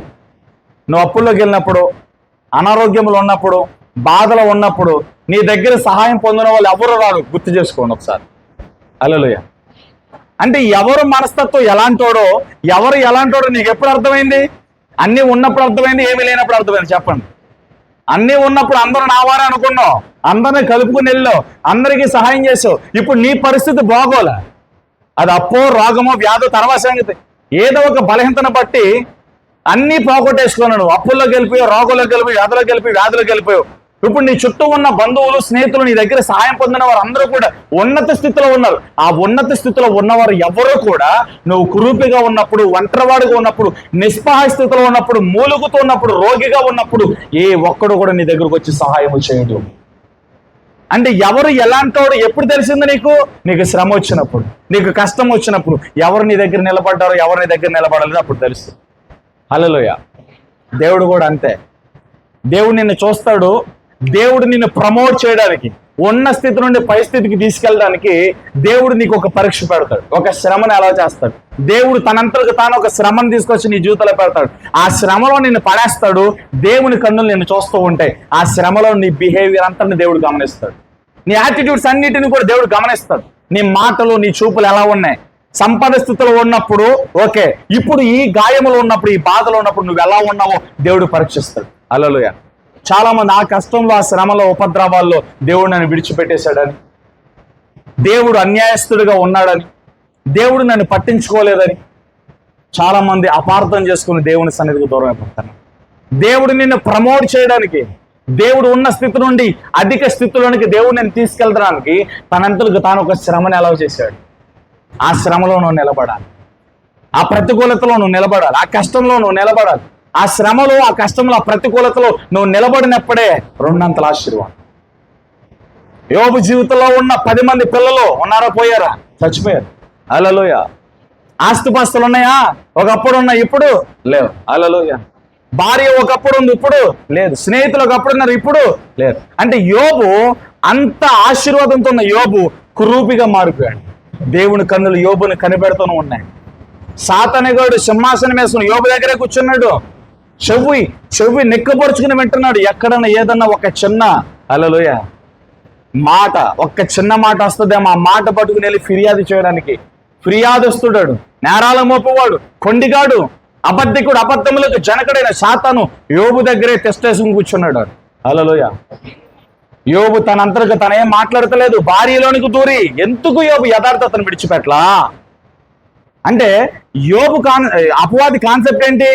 నువ్వు అప్పుల్లోకి వెళ్ళినప్పుడు, అనారోగ్యంలో ఉన్నప్పుడు, బాధలో ఉన్నప్పుడు నీ దగ్గర సహాయం పొందిన వాళ్ళు ఎవరు రారు. గుర్తు చేసుకోండి ఒకసారి. హల్లెలూయా. అంటే ఎవరు మనస్తత్వం ఎలాంటోడో, ఎవరు ఎలాంటోడో నీకు ఎప్పుడు అర్థమైంది? అన్నీ ఉన్నప్పుడు అర్థమైంది, ఏమీ లేనప్పుడు అర్థమైంది. చెప్పండి. అన్నీ ఉన్నప్పుడు అందరూ నా వారే అనుకున్నావు, అందరిని కలుపుకుని వెళ్ళావు, అందరికీ సహాయం చేసావు. ఇప్పుడు నీ పరిస్థితి బాగోలే. అది అప్పో, రోగమో, వ్యాధో తర్వాత సంగతి. ఏదో ఒక బలహీనతను బట్టి అన్నీ పోగొట్టేసుకున్నావు. నువ్వు అప్పుల్లోకి వెళ్ళిపోయావు, రోగంలోకి వెళ్ళిపోయి, వ్యాధులకు వెళ్ళిపోయి, వ్యాధులకు వెళ్ళిపోయావు. ఇప్పుడు నీ చుట్టూ ఉన్న బంధువులు, స్నేహితులు, నీ దగ్గర సహాయం పొందిన వారు అందరూ కూడా ఉన్నత స్థితిలో ఉన్నారు. ఆ ఉన్నత స్థితిలో ఉన్నవారు ఎవరూ కూడా నువ్వు కురూపిగా ఉన్నప్పుడు, ఒంటరివాడిగా ఉన్నప్పుడు, నిస్సహాయ స్థితిలో ఉన్నప్పుడు, మూలుగుతూ ఉన్నప్పుడు, రోగిగా ఉన్నప్పుడు ఏ ఒక్కడు కూడా నీ దగ్గరకు వచ్చి సహాయం చేయడు. అంటే ఎవరు ఎలాంటోడు ఎప్పుడు తెలిసింది నీకు? నీకు శ్రమ వచ్చినప్పుడు, నీకు కష్టం వచ్చినప్పుడు. ఎవరు నీ దగ్గర నిలబడ్డారో, ఎవరు నీ దగ్గర నిలబడలేదో అప్పుడు తెలుస్తుంది. హల్లెలూయా. దేవుడు కూడా అంతే. దేవుడు నిన్ను చూస్తాడు. దేవుడు నిన్ను ప్రమోట్ చేయడానికి, ఉన్న స్థితి నుండి పై స్థితికి తీసుకెళ్ళడానికి దేవుడు నీకు ఒక పరీక్ష పెడతాడు, ఒక శ్రమను ఎలా చేస్తాడు. దేవుడు తనంతకు తాను ఒక శ్రమను తీసుకొచ్చి నీ జీవితంలో పెడతాడు. ఆ శ్రమలో నిన్ను పడేస్తాడు. దేవుని కన్నులు నిన్ను చూస్తూ ఉంటాయి. ఆ శ్రమలో నీ బిహేవియర్ అంతా దేవుడు గమనిస్తాడు. నీ యాటిట్యూడ్స్ అన్నిటిని కూడా దేవుడు గమనిస్తాడు. నీ మాటలు, నీ చూపులు ఎలా ఉన్నాయి. సంపద స్థితిలో ఉన్నప్పుడు ఓకే, ఇప్పుడు ఈ గాయములు ఉన్నప్పుడు, ఈ బాధలో ఉన్నప్పుడు నువ్వు ఎలా ఉన్నావో దేవుడు పరీక్షిస్తాడు. హల్లెలూయా. చాలా మంది ఆ కష్టంలో, ఆ శ్రమలో, ఉపద్రవాల్లో దేవుడు నన్ను విడిచిపెట్టేశాడని, దేవుడు అన్యాయస్తుడిగా ఉన్నాడని, దేవుడు నన్ను పట్టించుకోలేదని చాలా మంది అపార్థం చేసుకుని దేవుని సన్నిధికి దూరం అయిపోతారు. దేవుడు నిన్ను ప్రమోట్ చేయడానికి, దేవుడు ఉన్న స్థితి నుండి అధిక స్థితిలోనికి దేవుడు నేను తీసుకెళ్ళడానికి తనంతలకు తాను ఒక శ్రమను ఎలా చేశాడు. ఆ శ్రమలో నువ్వు నిలబడాలి, ఆ ప్రతికూలతలో నువ్వు నిలబడాలి, ఆ కష్టంలో నువ్వు నిలబడాలి. ఆ శ్రమలో, ఆ కష్టంలో, ఆ ప్రతికూలతలో నువ్వు నిలబడినప్పుడే రెండంతల ఆశీర్వాదం. యోబు జీవితంలో ఉన్న 10 మంది పిల్లలు ఉన్నారా? పోయారా? చచ్చిపోయారు. హల్లెలూయా. ఆస్తిపాస్తులు ఉన్నాయా? ఒకప్పుడు ఉన్నాయి, ఇప్పుడు లేవు. హల్లెలూయా. భార్య ఒకప్పుడు ఉంది, ఇప్పుడు లేదు. స్నేహితులు ఒకప్పుడు ఉన్నారు, ఇప్పుడు లేదు. అంటే యోబు అంత ఆశీర్వాదంతో ఉన్న యోబు కురూపిగా మారిపోయాడు. దేవుని కన్నులు యోబుని కనిపెడుతూనే ఉన్నాయి. సాతానుగాడు సింహాసనం వేసుకుని యోబు దగ్గరే కూర్చున్నాడు. చెవి నెక్కపరుచుకుని వింటున్నాడు. ఎక్కడన్నా ఏదన్నా ఒక చిన్న హల్లెలూయా మాట, ఒక్క చిన్న మాట వస్తుందేమో, ఆ మాట పట్టుకుని వెళ్ళి ఫిర్యాదు చేయడానికి ఫిర్యాదుస్తున్నాడు. నేరాల మోపవాడు, కొండిగాడు, అబద్ధికుడు, అబద్ధములకు జనకుడైన సాతాను యోబు దగ్గరే తెస్టేసుకుని కూర్చున్నాడు. హల్లెలూయా. యోబు తనంతరకు తనేం మాట్లాడతలేదు. భార్యలోనికి దూరి ఎందుకు యోబు యథార్థతను విడిచిపెట్టలా? అంటే యోబు అపవాది కాన్సెప్ట్ ఏంటి?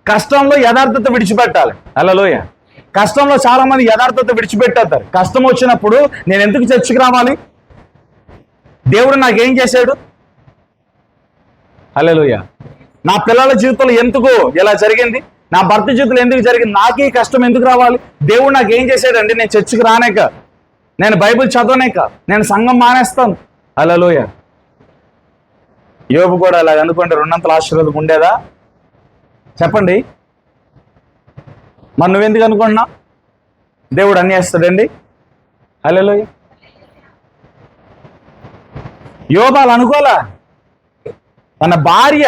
కష్టంలో యథార్థత విడిచిపెట్టాలి. హల్లెలూయా. కష్టంలో చాలా మంది యథార్థత విడిచిపెట్టేస్తారు. కష్టం వచ్చినప్పుడు నేను ఎందుకు చర్చికి రావాలి? దేవుడు నాకేం చేశాడు? హల్లెలూయా. నా పిల్లల జీవితంలో ఎందుకు ఇలా జరిగింది? నా భర్త జీవితంలో ఎందుకు జరిగింది? నాకే కష్టం ఎందుకు రావాలి? దేవుడు నాకు ఏం చేశాడండి? నేను చర్చికి రానేక, నేను బైబిల్ చదవనేక, నేను సంఘం మానేస్తాను. హల్లెలూయా. యోబు కూడా అలా అనుకుంటే రెండంతల ఆశీర్వాదం ఉండేదా? చెప్పండి. మరి నువ్వెందుకు అనుకుంటున్నావు దేవుడు అన్ని చేస్తాడండి? హల్లెలూయా. యోబు అలా అనుకోలే. తన భార్య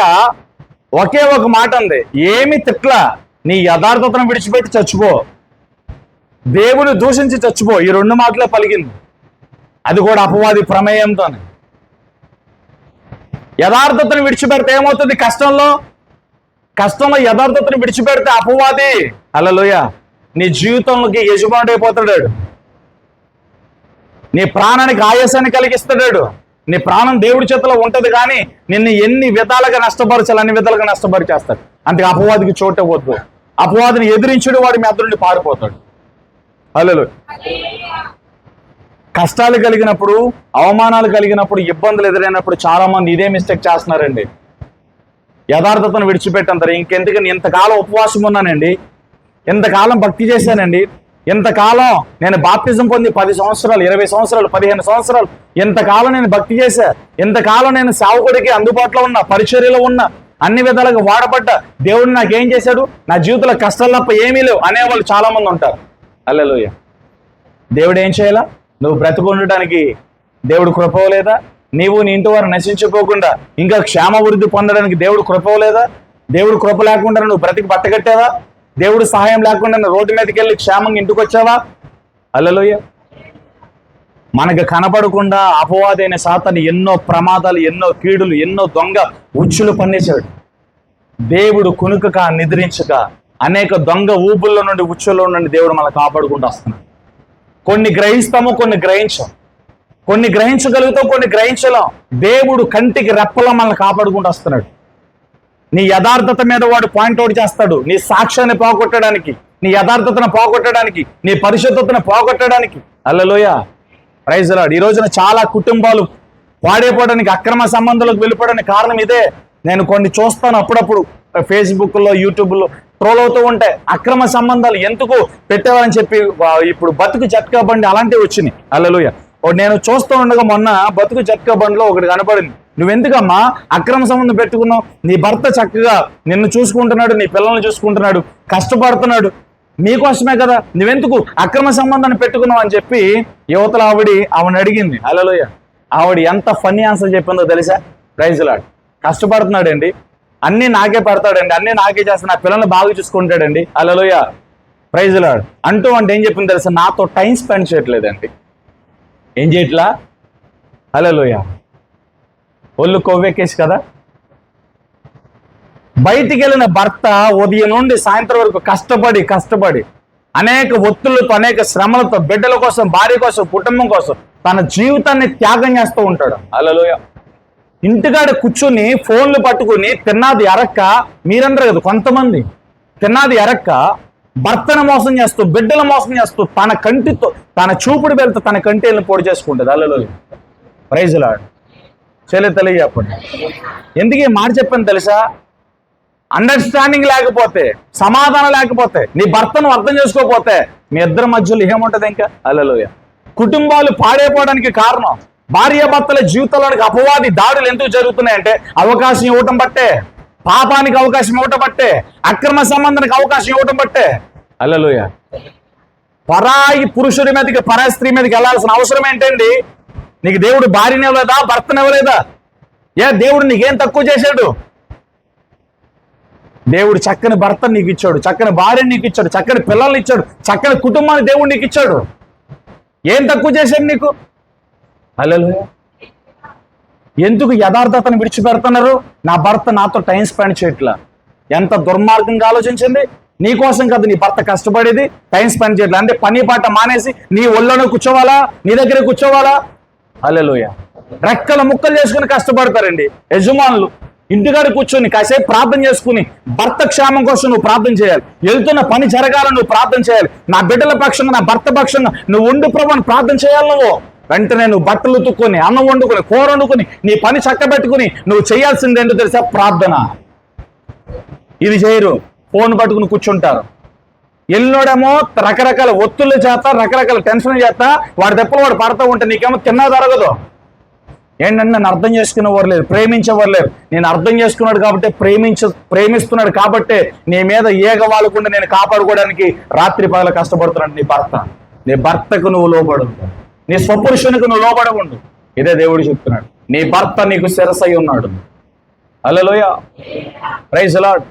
ఒకే ఒక మాట ఉంది, ఏమి తిట్లా, నీ యథార్థతను విడిచిపెట్టి చచ్చిపో, దేవుడు దూషించి చచ్చిపో. ఈ 2 మాటలే పలికింది. అది కూడా అపవాది ప్రమేయంతోనే. యథార్థతను విడిచిపెడితే ఏమవుతుంది? కష్టంలో యథార్థతను విడిచిపెడితే అపవాది హల్లెలూయా నీ జీవితంలోకి యజమానుడు అయిపోతాడు. నీ ప్రాణానికి ఆయాసాన్ని కలిగిస్తాడు. నీ ప్రాణం దేవుడి చేతిలో ఉంటది, కానీ నిన్ను ఎన్ని విధాలుగా నష్టపరచాలి అన్ని విధాలుగా నష్టపరిచేస్తాడు. అందుకే అపవాదికి చోటు ఇవ్వద్దు. అపవాదిని ఎదిరించుడు వాడి మీ అద్దరుండి పారిపోతాడు. హల్లెలూయా. కష్టాలు కలిగినప్పుడు, అవమానాలు కలిగినప్పుడు, ఇబ్బందులు ఎదురైనప్పుడు చాలా మంది ఇదే మిస్టేక్ చేస్తున్నారండి. యథార్థతను విడిచిపెట్టంటారు. ఇంకెందుకని ఇంతకాలం ఉపవాసం ఉన్నానండి, ఇంతకాలం భక్తి చేశానండి, ఇంతకాలం నేను బాప్తిజం పొంది 10 సంవత్సరాలు, 20 సంవత్సరాలు, 15 సంవత్సరాలు, ఇంతకాలం నేను భక్తి చేశా, ఇంతకాలం నేను సేవకుడికి అందుబాటులో ఉన్నా, పరిచర్యలో ఉన్నా, అన్ని విధాలుగా వాడబడ్డా, దేవుడు నాకేం చేశాడు, నా జీవితంలో కష్టాలు తప్ప ఏమీ లేవు అనేవాళ్ళు చాలా మంది ఉంటారు. హల్లెలూయా. దేవుడు ఏం చేయాలా? నువ్వు బ్రతుకుండటానికి దేవుడు కృపవలేదా? నీవు నీ ఇంటి వారు నశించిపోకుండా ఇంకా క్షేమవృద్ధి పొందడానికి దేవుడు కృపవలేదా? దేవుడు కృప లేకుండా నువ్వు బ్రతికి బట్టగట్టావా? దేవుడు సహాయం లేకుండా నువ్వు రోడ్డు మీదకి వెళ్ళి క్షేమంగా ఇంటికి వచ్చావా? హల్లెలూయా. మనకు కనపడకుండా అపవాదైన సాతాను ఎన్నో ప్రమాదాలు, ఎన్నో కీడులు, ఎన్నో దొంగ ఉచ్చులు పన్నేశాడు. దేవుడు కునుకక నిద్రించక అనేక దొంగ ఊపుల్లో నుండి, ఉచ్చుల్లో నుండి దేవుడు మనల్ని కాపాడుకుంటూ వస్తున్నాడు. కొన్ని గ్రహిస్తాము, కొన్ని గ్రహించాం, కొన్ని గ్రహించగలుగుతాం, కొన్ని గ్రహించలేం. దేవుడు కంటికి రెప్పలా మనల్ని కాపాడుకుంటూ వస్తున్నాడు. నీ యథార్థత మీద వాడు పాయింట్అవుట్ చేస్తాడు. నీ సాక్ష్యాన్ని పోగొట్టడానికి, నీ యథార్థతను పోగొట్టడానికి, నీ పరిశుద్ధతను పోగొట్టడానికి. హల్లెలూయా. Praise the Lord. ఈ రోజున చాలా కుటుంబాలు పాడైపోవడానికి, అక్రమ సంబంధాలకు వెళ్ళిపోవడానికి కారణం ఇదే. నేను కొన్ని చూస్తాను అప్పుడప్పుడు ఫేస్బుక్లో, యూట్యూబ్లో ట్రోల్ అవుతూ ఉంటాయి. అక్రమ సంబంధాలు ఎందుకు పెట్టేవారని చెప్పి ఇప్పుడు బతుకు జట్కా బండి అలాంటివి వచ్చినాయి. హల్లెలూయా. నేను చూస్తూ ఉండగా మొన్న బతుకు జట్కా బండిలో ఒకటి కనపడింది. నువ్వెందుకమ్మా అక్రమ సంబంధం పెట్టుకున్నావు? నీ భర్త చక్కగా నిన్ను చూసుకుంటున్నాడు, నీ పిల్లల్ని చూసుకుంటున్నాడు, కష్టపడుతున్నాడు, నీకోసమే కదా, నువ్వెందుకు అక్రమ సంబంధాన్ని పెట్టుకున్నావు అని చెప్పి యువతల ఆవిడ అడిగింది. హల్లెలూయా. ఆవిడ ఎంత ఫన్నీ ఆన్సర్ చెప్పిందో తెలుసా? Praise the lord. కష్టపడుతున్నాడండి, అన్నీ నాకే పెడతాడండి, అన్నీ నాకే చేస్తాను, నా పిల్లల్ని బాగా చూసుకుంటాడండి. హల్లెలూయా. Praise the Lord. అంటూ ఏం చెప్పింది తెలుసా? నాతో టైం స్పెండ్ చేయట్లేదండి. ఏం చేయట్లా? హల్లెలూయా. ఒళ్ళు కొవ్వెక్కేసి కదా. బయటికి వెళ్ళిన భర్త ఉదయం నుండి సాయంత్రం వరకు కష్టపడి అనేక ఒత్తులతో, అనేక శ్రమలతో, బిడ్డల కోసం, భార్య కోసం, కుటుంబం కోసం తన జీవితాన్ని త్యాగం చేస్తూ ఉంటాడు. హల్లెలూయా. ఇంటికాడ కూర్చుని ఫోన్లు పట్టుకుని తిన్నాది ఎరక్క, మీరందరూ కదా కొంతమంది తిన్నాది ఎరక్క భర్తను మోసం చేస్తూ, బిడ్డలు మోసం చేస్తూ, తన కంటితో, తన చూపుడు వెళ్తూ తన కంటిని పొడి చేసుకుంటుంది. హల్లెలూయా. Praise the Lord. తెలియ చెప్పండి. ఎందుకు ఈ మాట చెప్పాను తెలుసా? అండర్స్టాండింగ్ లేకపోతే, సమాధానం లేకపోతే, నీ భర్తను అర్థం చేసుకోకపోతే మీ ఇద్దరి మధ్యలో ఏముంటది ఇంకా? హల్లెలూయా. కుటుంబాలు పాడైపోవడానికి కారణం భార్యాభర్తల జీవితాలకు అపవాది దాడులు ఎందుకు జరుగుతున్నాయంటే అవకాశం ఇవ్వటం బట్టే, పాపానికి అవకాశం ఇవ్వటం బట్టే, అక్రమ సంబంధానికి అవకాశం ఇవ్వటం బట్టే. హల్లెలూయా. పరాయి పురుషుడి మీదకి, పరాయి స్త్రీ మీదకి వెళ్ళాల్సిన అవసరం ఏంటండి? నీకు దేవుడు భార్యని ఇవ్వలేదా? భర్తని ఇవ్వలేదా? దేవుడు నీకేం తక్కువ చేశాడు? దేవుడు చక్కని భర్తను నీకు ఇచ్చాడు, చక్కని భార్యని నీకు ఇచ్చాడు, చక్కని పిల్లల్ని ఇచ్చాడు, చక్కని కుటుంబాన్ని దేవుడు నీకు ఇచ్చాడు. ఏం తక్కువ చేశాడు నీకు? హల్లెలూయా. ఎందుకు యథార్థతను విడిచిపెడుతున్నారు? నా భర్త నాతో టైం స్పెండ్ చేయట్లా. ఎంత దుర్మార్గంగా ఆలోచించింది. నీ కోసం కదా నీ భర్త కష్టపడేది, టైం స్పెండ్ చేయట్లా అంటే పని పాట మానేసి నీ ఒళ్ళోనే కూర్చోవాలా, నీ దగ్గరే కూర్చోవాలా? హల్లెలూయా. రెక్కల ముక్కలు చేసుకుని కష్టపడతారండి యజమానులు. ఇంటికాడ కూర్చొని కాసేపు ప్రార్థన చేసుకుని భర్త క్షేమం కోసం నువ్వు ప్రార్థన చేయాలి, వెళ్తున్న పని జరగాలని నువ్వు ప్రార్థన చేయాలి, నా బిడ్డల పక్షంగా, నా భర్త పక్షంగా నువ్వు ఉండు ప్రభువుని ప్రార్థన చేయాలి. నువ్వు వెంటనే నువ్వు బట్టలు ఉతుక్కొని, అన్నం వండుకొని, కూర వండుకొని, నీ పని చక్కబెట్టుకుని నువ్వు చేయాల్సింది ఏంటో తెలుసా? ప్రార్థన. ఇది చేయరు, ఫోన్ పట్టుకుని కూర్చుంటారు. ఎల్లుడేమో రకరకాల ఒత్తుల చేత, రకరకాల టెన్షన్ చేత వాడి దెప్పలు వాడు పడతా ఉంటే నీకేమో తిన్నా జరగదు. ఏంటంటే నన్ను అర్థం చేసుకునేవారు లేరు, ప్రేమించేవారు లేరు. నేను అర్థం చేసుకున్నాడు కాబట్టి, ప్రేమిస్తున్నాడు కాబట్టి నీ మీద ఏగ వాళ్ళకుండా నేను కాపాడుకోవడానికి రాత్రి పగల కష్టపడుతున్నాడు నీ భర్త. నీ భర్తకు నువ్వు లోబడు, నీ స్వపురుషునికి నువ్వు లోబడకుండు. ఇదే దేవుడు చెప్తున్నాడు. నీ భర్త నీకు శిరసై ఉన్నాడు. హల్లెలూయా. Praise the Lord.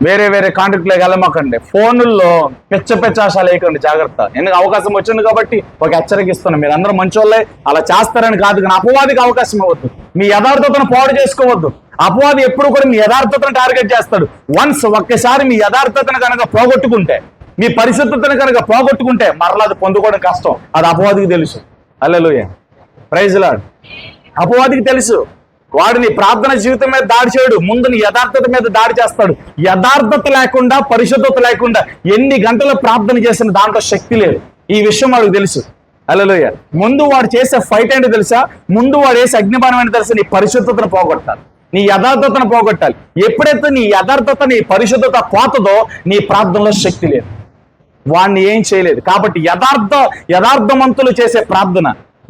వేరే కాంటాక్ట్లోకి వెళ్ళమాకండి. ఫోనుల్లో పిచ్చ ఆశలు వేయకండి, జాగ్రత్త. ఎందుకు అవకాశం వచ్చింది కాబట్టి ఒక హెచ్చరిక ఇస్తున్నాను. మీరు అందరూ మంచోళ్ళే, అలా చేస్తారని కాదు, కానీ అపవాదికి అవకాశం ఇవ్వద్దు. మీ యథార్థతను పాడు చేసుకోవద్దు. అపవాది ఎప్పుడు కూడా మీ యథార్థతను టార్గెట్ చేస్తాడు. వన్స్ ఒక్కసారి మీ యథార్థతను కనుక పోగొట్టుకుంటే, మీ పరిశుద్ధతను కనుక పోగొట్టుకుంటే మరలా అది పొందుకోవడం కష్టం. అది అపవాదికి తెలుసు. హల్లెలూయా. Praise Lord. అపవాదికి తెలుసు వాడు నీ ప్రార్థన జీవితం మీద దాడి చేయడు, ముందు నీ యథార్థత మీద దాడి చేస్తాడు. యథార్థత లేకుండా, పరిశుద్ధత లేకుండా ఎన్ని గంటలు ప్రార్థన చేసిన దాంట్లో శక్తి లేదు. ఈ విషయం వాడికి తెలుసు. హల్లెలూయా. ముందు వాడు చేసే ఫైట్ ఏంటో తెలుసా? ముందు వాడు వేసే అగ్నిబాణం ఏంటో తెలుసా? నీ పరిశుద్ధతను పోగొట్టాలి, నీ యథార్థతను పోగొట్టాలి. ఎప్పుడైతే నీ యథార్థత, నీ పరిశుద్ధత పోతుందో నీ ప్రార్థనలో శక్తి లేదు, వాడిని ఏం చేయలేదు. కాబట్టి యథార్థమంతులు చేసే ప్రార్థన,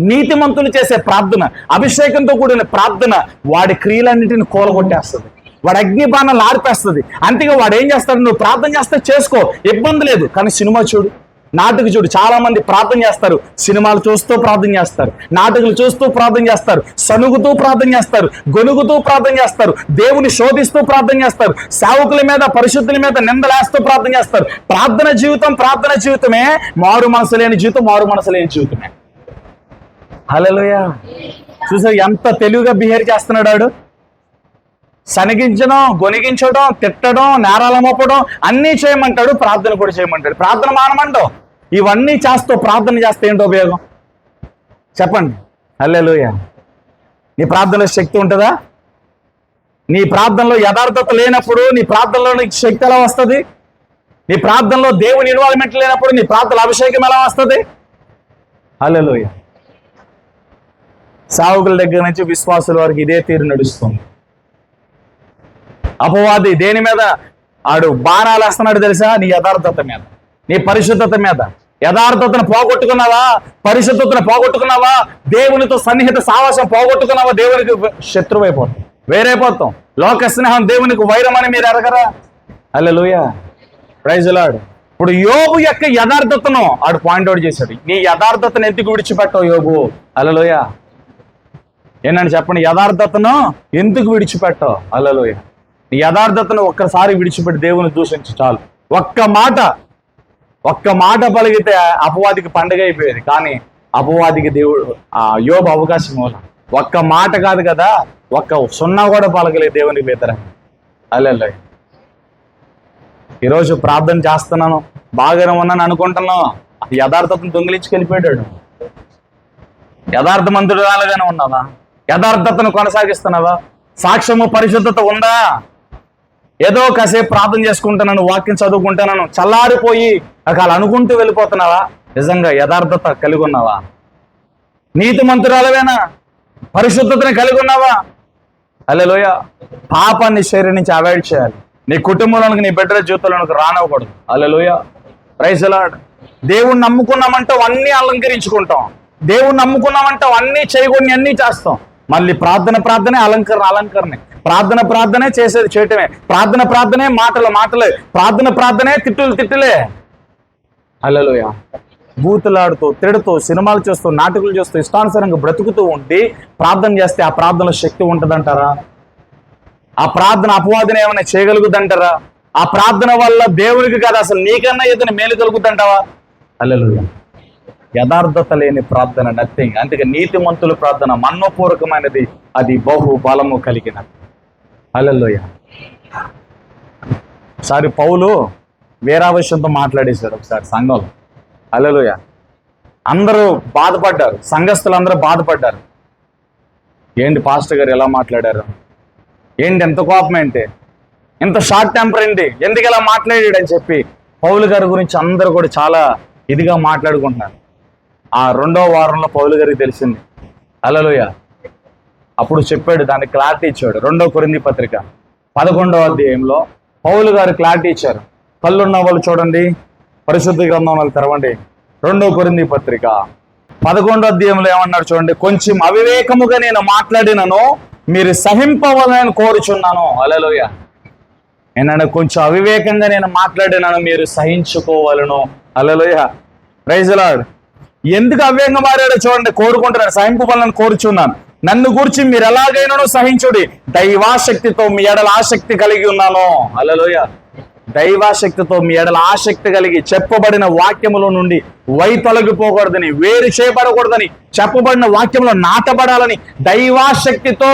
నీతిమంతులు చేసే ప్రార్థన, అభిషేకంతో కూడిన ప్రార్థన వాడి క్రియలన్నింటిని కూలగొట్టేస్తుంది, వాడి అగ్నిబాణాలు ఆర్పేస్తుంది. అంతేగా వాడు ఏం చేస్తాడు? నువ్వు ప్రార్థన చేస్తే చేసుకో, ఇబ్బంది లేదు. కానీ సినిమా చూడు, నాటక చూడు. చాలా మంది ప్రార్థన చేస్తారు, సినిమాలు చూస్తూ ప్రార్థన చేస్తారు, నాటకాలు చూస్తూ ప్రార్థన చేస్తారు, సనుగుతూ ప్రార్థన చేస్తారు, గొనుగుతూ ప్రార్థన చేస్తారు, దేవుని శోధిస్తూ ప్రార్థన చేస్తారు, సేవకుల మీద, పరిశుద్ధుల మీద నిందలేస్తూ ప్రార్థన చేస్తారు. ప్రార్థన జీవితమే మారు మనసు లేని జీవితమే. హల్లెలూయా. చూసా ఎంత తెలివిగా బిహేవ్ చేస్తున్నాడు వాడు. సనిగించడం, గొనిగించడం, తిట్టడం, నేరాలు మోపడం అన్నీ చేయమంటాడు, ప్రార్థన కూడా చేయమంటాడు. ప్రార్థన మానమంటావు. ఇవన్నీ చేస్తూ ప్రార్థన చేస్తే ఏంటో ఉపయోగం చెప్పండి? హల్లెలూయా. నీ ప్రార్థనలో శక్తి ఉంటుందా? నీ ప్రార్థనలో యథార్థత లేనప్పుడు నీ ప్రార్థనలో నీకు శక్తి ఎలా వస్తుంది? నీ ప్రార్థనలో దేవుని ఇన్వాల్వ్మెంట్ లేనప్పుడు నీ ప్రార్థనలో అభిషేకం ఎలా వస్తుంది? హల్లెలూయా. సేవకుల దగ్గర నుంచి విశ్వాసుల వరకు ఇదే తీరు నడుస్తుంది. అపవాది దేని మీద ఆడు బాణాలు వేస్తున్నాడు తెలుసా? నీ యథార్థత మీద, నీ పరిశుద్ధత మీద. యథార్థతను పోగొట్టుకున్నావా, పరిశుద్ధతను పోగొట్టుకున్నావా, దేవునితో సన్నిహిత సావాసం పోగొట్టుకున్నావా, దేవునికి శత్రువైపోతాం, వేరైపోతాం. లోక స్నేహం దేవునికి వైరం అని మీరు ఎరగరా? హల్లెలూయా. Praise lord. ఇప్పుడు యోబు యొక్క యథార్థతను ఆడు పాయింట్అవుట్ చేశాడు. నీ యథార్థతను ఎందుకు విడిచిపెట్టావు యోబు? హల్లెలూయా. ఏంటంటే చెప్పండి, యథార్థతను ఎందుకు విడిచిపెట్టావు? హల్లెలూయా. నీ యథార్థతను ఒక్కసారి విడిచిపెట్టి దేవుని దూషించి చాలు. ఒక్క మాట పలిగితే అపవాదికి పండుగ అయిపోయేది. కానీ అపవాదికి దేవుడు యోబు అవకాశం ఇవ్వాలి. ఒక్క మాట కాదు కదా, ఒక్క సున్నా కూడా పలకలేదు దేవునికి వ్యతిరేకంగా. హల్లెలూయా. ఈరోజు ప్రార్థన చేస్తున్నాను, బాగానే ఉన్నాను అనుకుంటున్నావు, యథార్థతను దొంగిలించుకెళ్ళిపోయాడు. యథార్థమంతుడుగానే ఉన్నావా? యథార్థతను కొనసాగిస్తున్నావా? సాక్ష్యము, పరిశుద్ధత ఉందా? ఏదో కాసేపు ప్రార్థన చేసుకుంటున్నాను, వాక్యం చదువుకుంటున్నాను, చల్లారిపోయి అలా అనుకుంటూ వెళ్ళిపోతున్నావా? నిజంగా యథార్థత కలిగి ఉన్నావా? నీతిమంతురాలవేనా? పరిశుద్ధతని కలిగి ఉన్నావా? హల్లెలూయా. పాపాన్ని శరీరం నుంచి అవాయిడ్ చేయాలి. నీ కుటుంబంలోనికి, నీ బిడ్డల జీవితంలోనికి రానివ్వకూడదు. హల్లెలూయా. Praise the Lord. దేవుణ్ణి నమ్ముకున్నామంటే అన్నీ అలంకరించుకుంటాం, దేవుణ్ణి నమ్ముకున్నామంటే అన్నీ చేయకూడని అన్నీ చేస్తాం. మళ్ళీ ప్రార్థనే అలంకరణే. ప్రార్థనే చేసేది చేయటమే. ప్రార్థనే మాటలే. ప్రార్థనే తిట్టులే. హల్లెలూయా. బూతులాడుతూ, తిడుతూ, సినిమాలు చూస్తూ, నాటకాలు చూస్తూ, ఇష్టానుసారంగా బ్రతుకుతూ ఉండి ప్రార్థన చేస్తే ఆ ప్రార్థనలో శక్తి ఉంటుందంటారా? ఆ ప్రార్థన అపవాదిని ఏమైనా చేయగలుగుద్దంటారా? ఆ ప్రార్థన వల్ల దేవునికి కాదు, అసలు నీకన్నా ఏదైనా మేలు కలుగుద్దంటావా? హల్లెలూయా. యథార్థత లేని ప్రార్థన నథింగ్. అందుకే నీతిమంతుల ప్రార్థన మన్నోపూర్వకమైనది, అది బహు బలము కలిగిన. హల్లెలూయా. ఒకసారి పౌలు వేరావేశంతో మాట్లాడేశాడు ఒకసారి సంఘంలో. హల్లెలూయా. అందరూ బాధపడ్డారు, సంఘస్థులందరూ బాధపడ్డారు. ఏంటి పాస్టర్ గారు ఎలా మాట్లాడారు? ఏంటి ఎంత కోపం, ఏంటి ఎంత షార్ట్ టెంపర్, ఏంటి ఎందుకు ఇలా మాట్లాడాడు అని చెప్పి పౌలు గారి గురించి అందరూ కూడా చాలా ఇదిగా మాట్లాడుకుంటున్నారు. ఆ 2వ వారంలో పౌలు గారికి తెలిసింది. హల్లెలూయా. అప్పుడు చెప్పాడు, దానికి క్లారిటీ ఇచ్చాడు. 2 కొరింథీ పత్రిక 11వ అధ్యాయంలో పౌలు గారు క్లారిటీ ఇచ్చారు. కళ్ళున్న వాళ్ళు చూడండి, పరిశుద్ధ గ్రంథం వాళ్ళు తెరవండి. 2 కొరింథీ పత్రిక 11వ అధ్యాయంలో ఏమన్నాడు చూడండి. కొంచెం అవివేకముగా నేను మాట్లాడినను మీరు సహింపవలని కోరుచున్నాను. హల్లెలూయా. ఏంటంటే కొంచెం అవివేకంగా నేను మాట్లాడినాను, మీరు సహించుకోవాలను. హల్లెలూయా. Praise the Lord. ఎందుకు అవ్యంగా మారాడో చూడండి. కోరుకుంటున్నాడు, సహింపవాలని కోరుచున్నాను. నన్ను గురించి మీరు ఎలాగైనా సహించుడి, దైవాశక్తితో మీ ఎడల ఆసక్తి కలిగి ఉన్నాను. హల్లెలూయా. దైవాశక్తితో మీ ఎడల ఆసక్తి కలిగి చెప్పబడిన వాక్యముల నుండి తొలగిపోకూడదని, వేరు చేయబడకూడదని, చెప్పబడిన వాక్యంలో నాటబడాలని దైవాశక్తితో.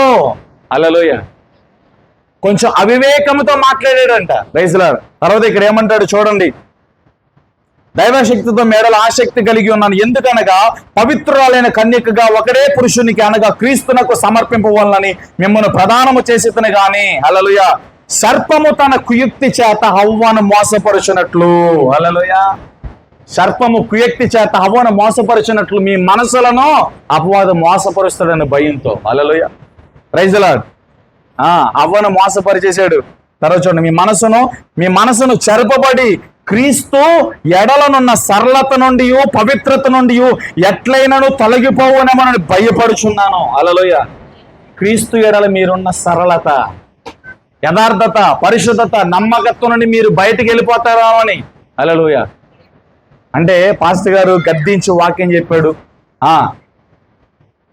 హల్లెలూయా. కొంచెం అవివేకంతో మాట్లాడాడంట. Praise the Lord. తర్వాత ఇక్కడ ఏమంటాడు చూడండి. దైవశక్తితో మేడల ఆసక్తి కలిగి ఉన్నాను. ఎందుకనగా పవిత్రురాలైన కన్యకగా ఒకడే పురుషునికి అనగా క్రీస్తునకు సమర్పింపవాలని మిమ్మల్ని ప్రదానము చేసితను గాని హల్లెలూయా సర్పము తన కుయుక్తి చేత హవ్వను మోసపరుచున్నట్లు హల్లెలూయా సర్పము కుయుక్తి చేత హవ్వను మోసపరుచున్నట్లు మీ మనసులను అపవాదం మోసపరుస్తాడని భయంతో హల్లెలూయా ప్రైజ్ ది లార్డ్. హవ్వను మోసపరిచేశాడు. తర్వాత చూడండి, మీ మనసును చెరపబడి క్రీస్తు ఎడలనున్న సరళత నుండి పవిత్రత నుండి ఎట్లయినను తొలగిపోవనమని భయపడుచున్నాను. హల్లెలూయా క్రీస్తు ఎడల మీరున్న సరళత, యథార్థత, పరిశుద్ధత, నమ్మకత్వం నుండి మీరు బయటికి వెళ్ళిపోతారా అని. హల్లెలూయా అంటే పాస్టర్ గారు గద్దించి వాక్యం చెప్పాడు,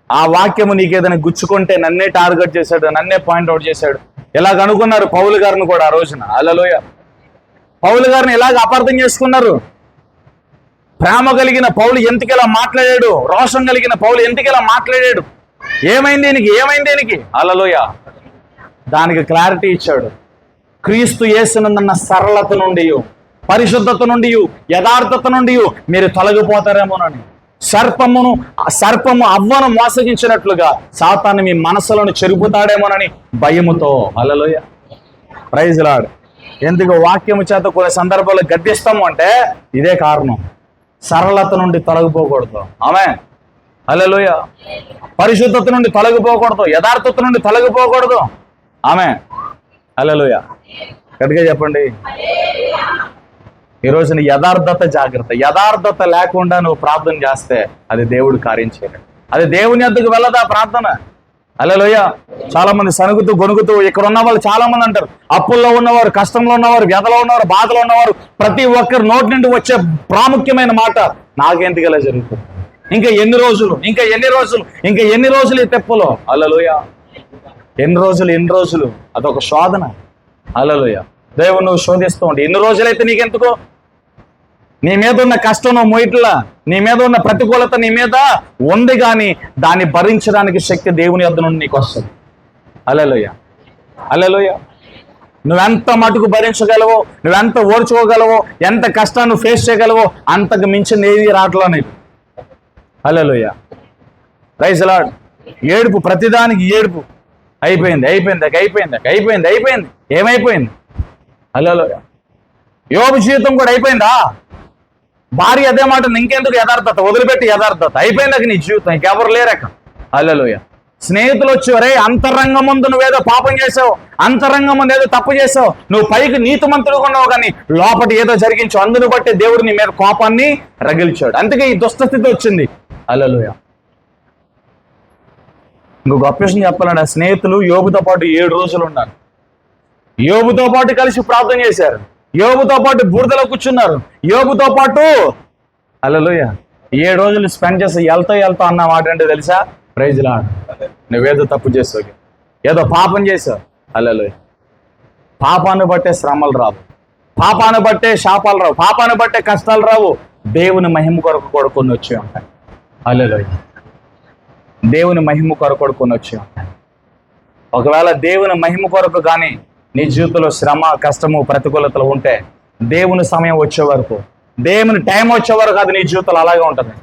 ఆ వాక్యము నీకేదైనా గుచ్చుకుంటే నన్నే టార్గెట్ చేశాడు, నన్నే పాయింట్అవుట్ చేశాడు. ఇలాగ అనుకున్నారు పౌలు గారిని కూడా ఆ రోజున. హల్లెలూయా పౌలు గారిని ఇలాగ అపార్థం చేసుకున్నారు. ప్రేమ కలిగిన పౌలు ఎందుకు ఇలా మాట్లాడాడు, రోషం కలిగిన పౌలు ఎందుకు ఇలా మాట్లాడాడు, ఏమైంది దీనికి హల్లెలూయా దానికి క్లారిటీ ఇచ్చాడు. క్రీస్తు యేసునందున్న సరళత నుండి, పరిశుద్ధత నుండి, యథార్థత నుండి మీరు తొలగిపోతారేమోనని. సర్పము అవ్వను మోసగించినట్లుగా సాతాను మీ మనసులను చెరుపుతాడేమోనని భయముతో. Hallelujah praise the Lord. ఎందుకు వాక్యము చేత కొన్ని సందర్భాల్లో గద్దిస్తాము అంటే ఇదే కారణం. సరళత నుండి తొలగిపోకూడదు. ఆమేన్ హల్లెలూయా పరిశుద్ధత నుండి తొలగిపోకూడదు, యథార్థత నుండి తొలగిపోకూడదు. ఆమేన్ హల్లెలూయా గట్టిగా చెప్పండి. ఈ రోజున యథార్థత జాగ్రత్త. యథార్థత లేకుండా నువ్వు ప్రార్థన చేస్తే అది దేవుడు కార్యం చేయలేడు. అది దేవుని వద్దకు వెళ్ళదా ప్రార్థన. హల్లెలూయా చాలా మంది సనుగుతూ గొనుగుతూ ఇక్కడ ఉన్న వాళ్ళు చాలా మంది అంటారు, అప్పుల్లో ఉన్నవారు, కష్టంలో ఉన్నవారు, వ్యధలో ఉన్నవారు, బాధలో ఉన్నవారు, ప్రతి ఒక్కరు నోటి నుండి వచ్చే ప్రాముఖ్యమైన మాట నాకెందుకు ఇలా జరుగుతుంది, ఇంకా ఎన్ని రోజులు ఈ తెప్పలో. హల్లెలూయా ఎన్ని రోజులు అదొక శోధన. హల్లెలూయా దేవుడు నువ్వు శోధిస్తూ ఉంటే ఎన్ని రోజులైతే నీకెందుకో. నీ మీద ఉన్న కష్టం నువ్వు మోయట్లా, నీ మీద ఉన్న ప్రతికూలత నీ మీద ఉంది, కానీ దాన్ని భరించడానికి శక్తి దేవుని యొద్ద నుండి నీకు వస్తుంది. హల్లెలూయా నువ్వెంత మటుకు భరించగలవో, నువ్వెంత ఓర్చుకోగలవో, ఎంత కష్టాన్ని ఫేస్ చేయగలవో అంతకు మించింది ఏది రావట్లా నీకు. Hallelujah praise the Lord. ఏడుపు, ప్రతిదానికి ఏడుపు. అయిపోయింది. ఏమైపోయింది? హల్లెలూయా యోబు జీవితం కూడా అయిపోయిందా? భార్య అదే మాట, ఇంకెందుకు యథార్థత, వదిలిపెట్టి యథార్థత. అయిపోయిందాక నీ జీవితం, ఇంకెవరు లేరక. హల్లెలూయా స్నేహితులు వచ్చి, వరే అంతరంగం ముందు నువ్వేదో పాపం చేసావు, అంతరంగం ముందు ఏదో తప్పు చేసావు, నువ్వు పైకి నీతిమంతుడుగా ఉన్నావు, కానీ లోపటి ఏదో జరిగించావు, అందును బట్టి దేవుడు నీ మీద కోపాన్ని రగిల్చాడు. అందుకే ఈ దుష్టస్థితి వచ్చింది. హల్లెలూయా ఇంకొక గొప్ప విషయం చెప్పాలంటే, ఆ స్నేహితులు యోబుతో పాటు 7 రోజులు ఉన్నారు. యోబుతో పాటు కలిసి ప్రార్థన చేశారు, యోబుతో పాటు బూడిదలో కూర్చున్నారు, యోబుతో పాటు. హల్లెలూయా 7 రోజులు స్పెండ్ చేసి వెళ్తా అన్న మాట అంటే తెలుసా? Praise the Lord. నువ్వేదో తప్పు చేసావు, ఏదో పాపం చేసావు. హల్లెలూయా పాపాన్ని బట్టే శ్రమలు రావు, పాపాన్ని బట్టే శాపాలు రావు, పాపాన్ని బట్టే కష్టాలు రావు. దేవుని మహిమ కొరకు కూడా కొన్ని వచ్చి ఉంటాయి. హల్లెలూయా దేవుని మహిమ కొరకు కూడా కొన్ని వచ్చి ఉంటాయి. ఒకవేళ దేవుని మహిమ కొరకు కానీ నీ జీవితంలో శ్రమ, కష్టము, ప్రతికూలతలు ఉంటే దేవుని సమయం వచ్చే వరకు, దేవుని టైం వచ్చే వరకు అది నీ జీవితంలో అలాగే ఉంటుంది.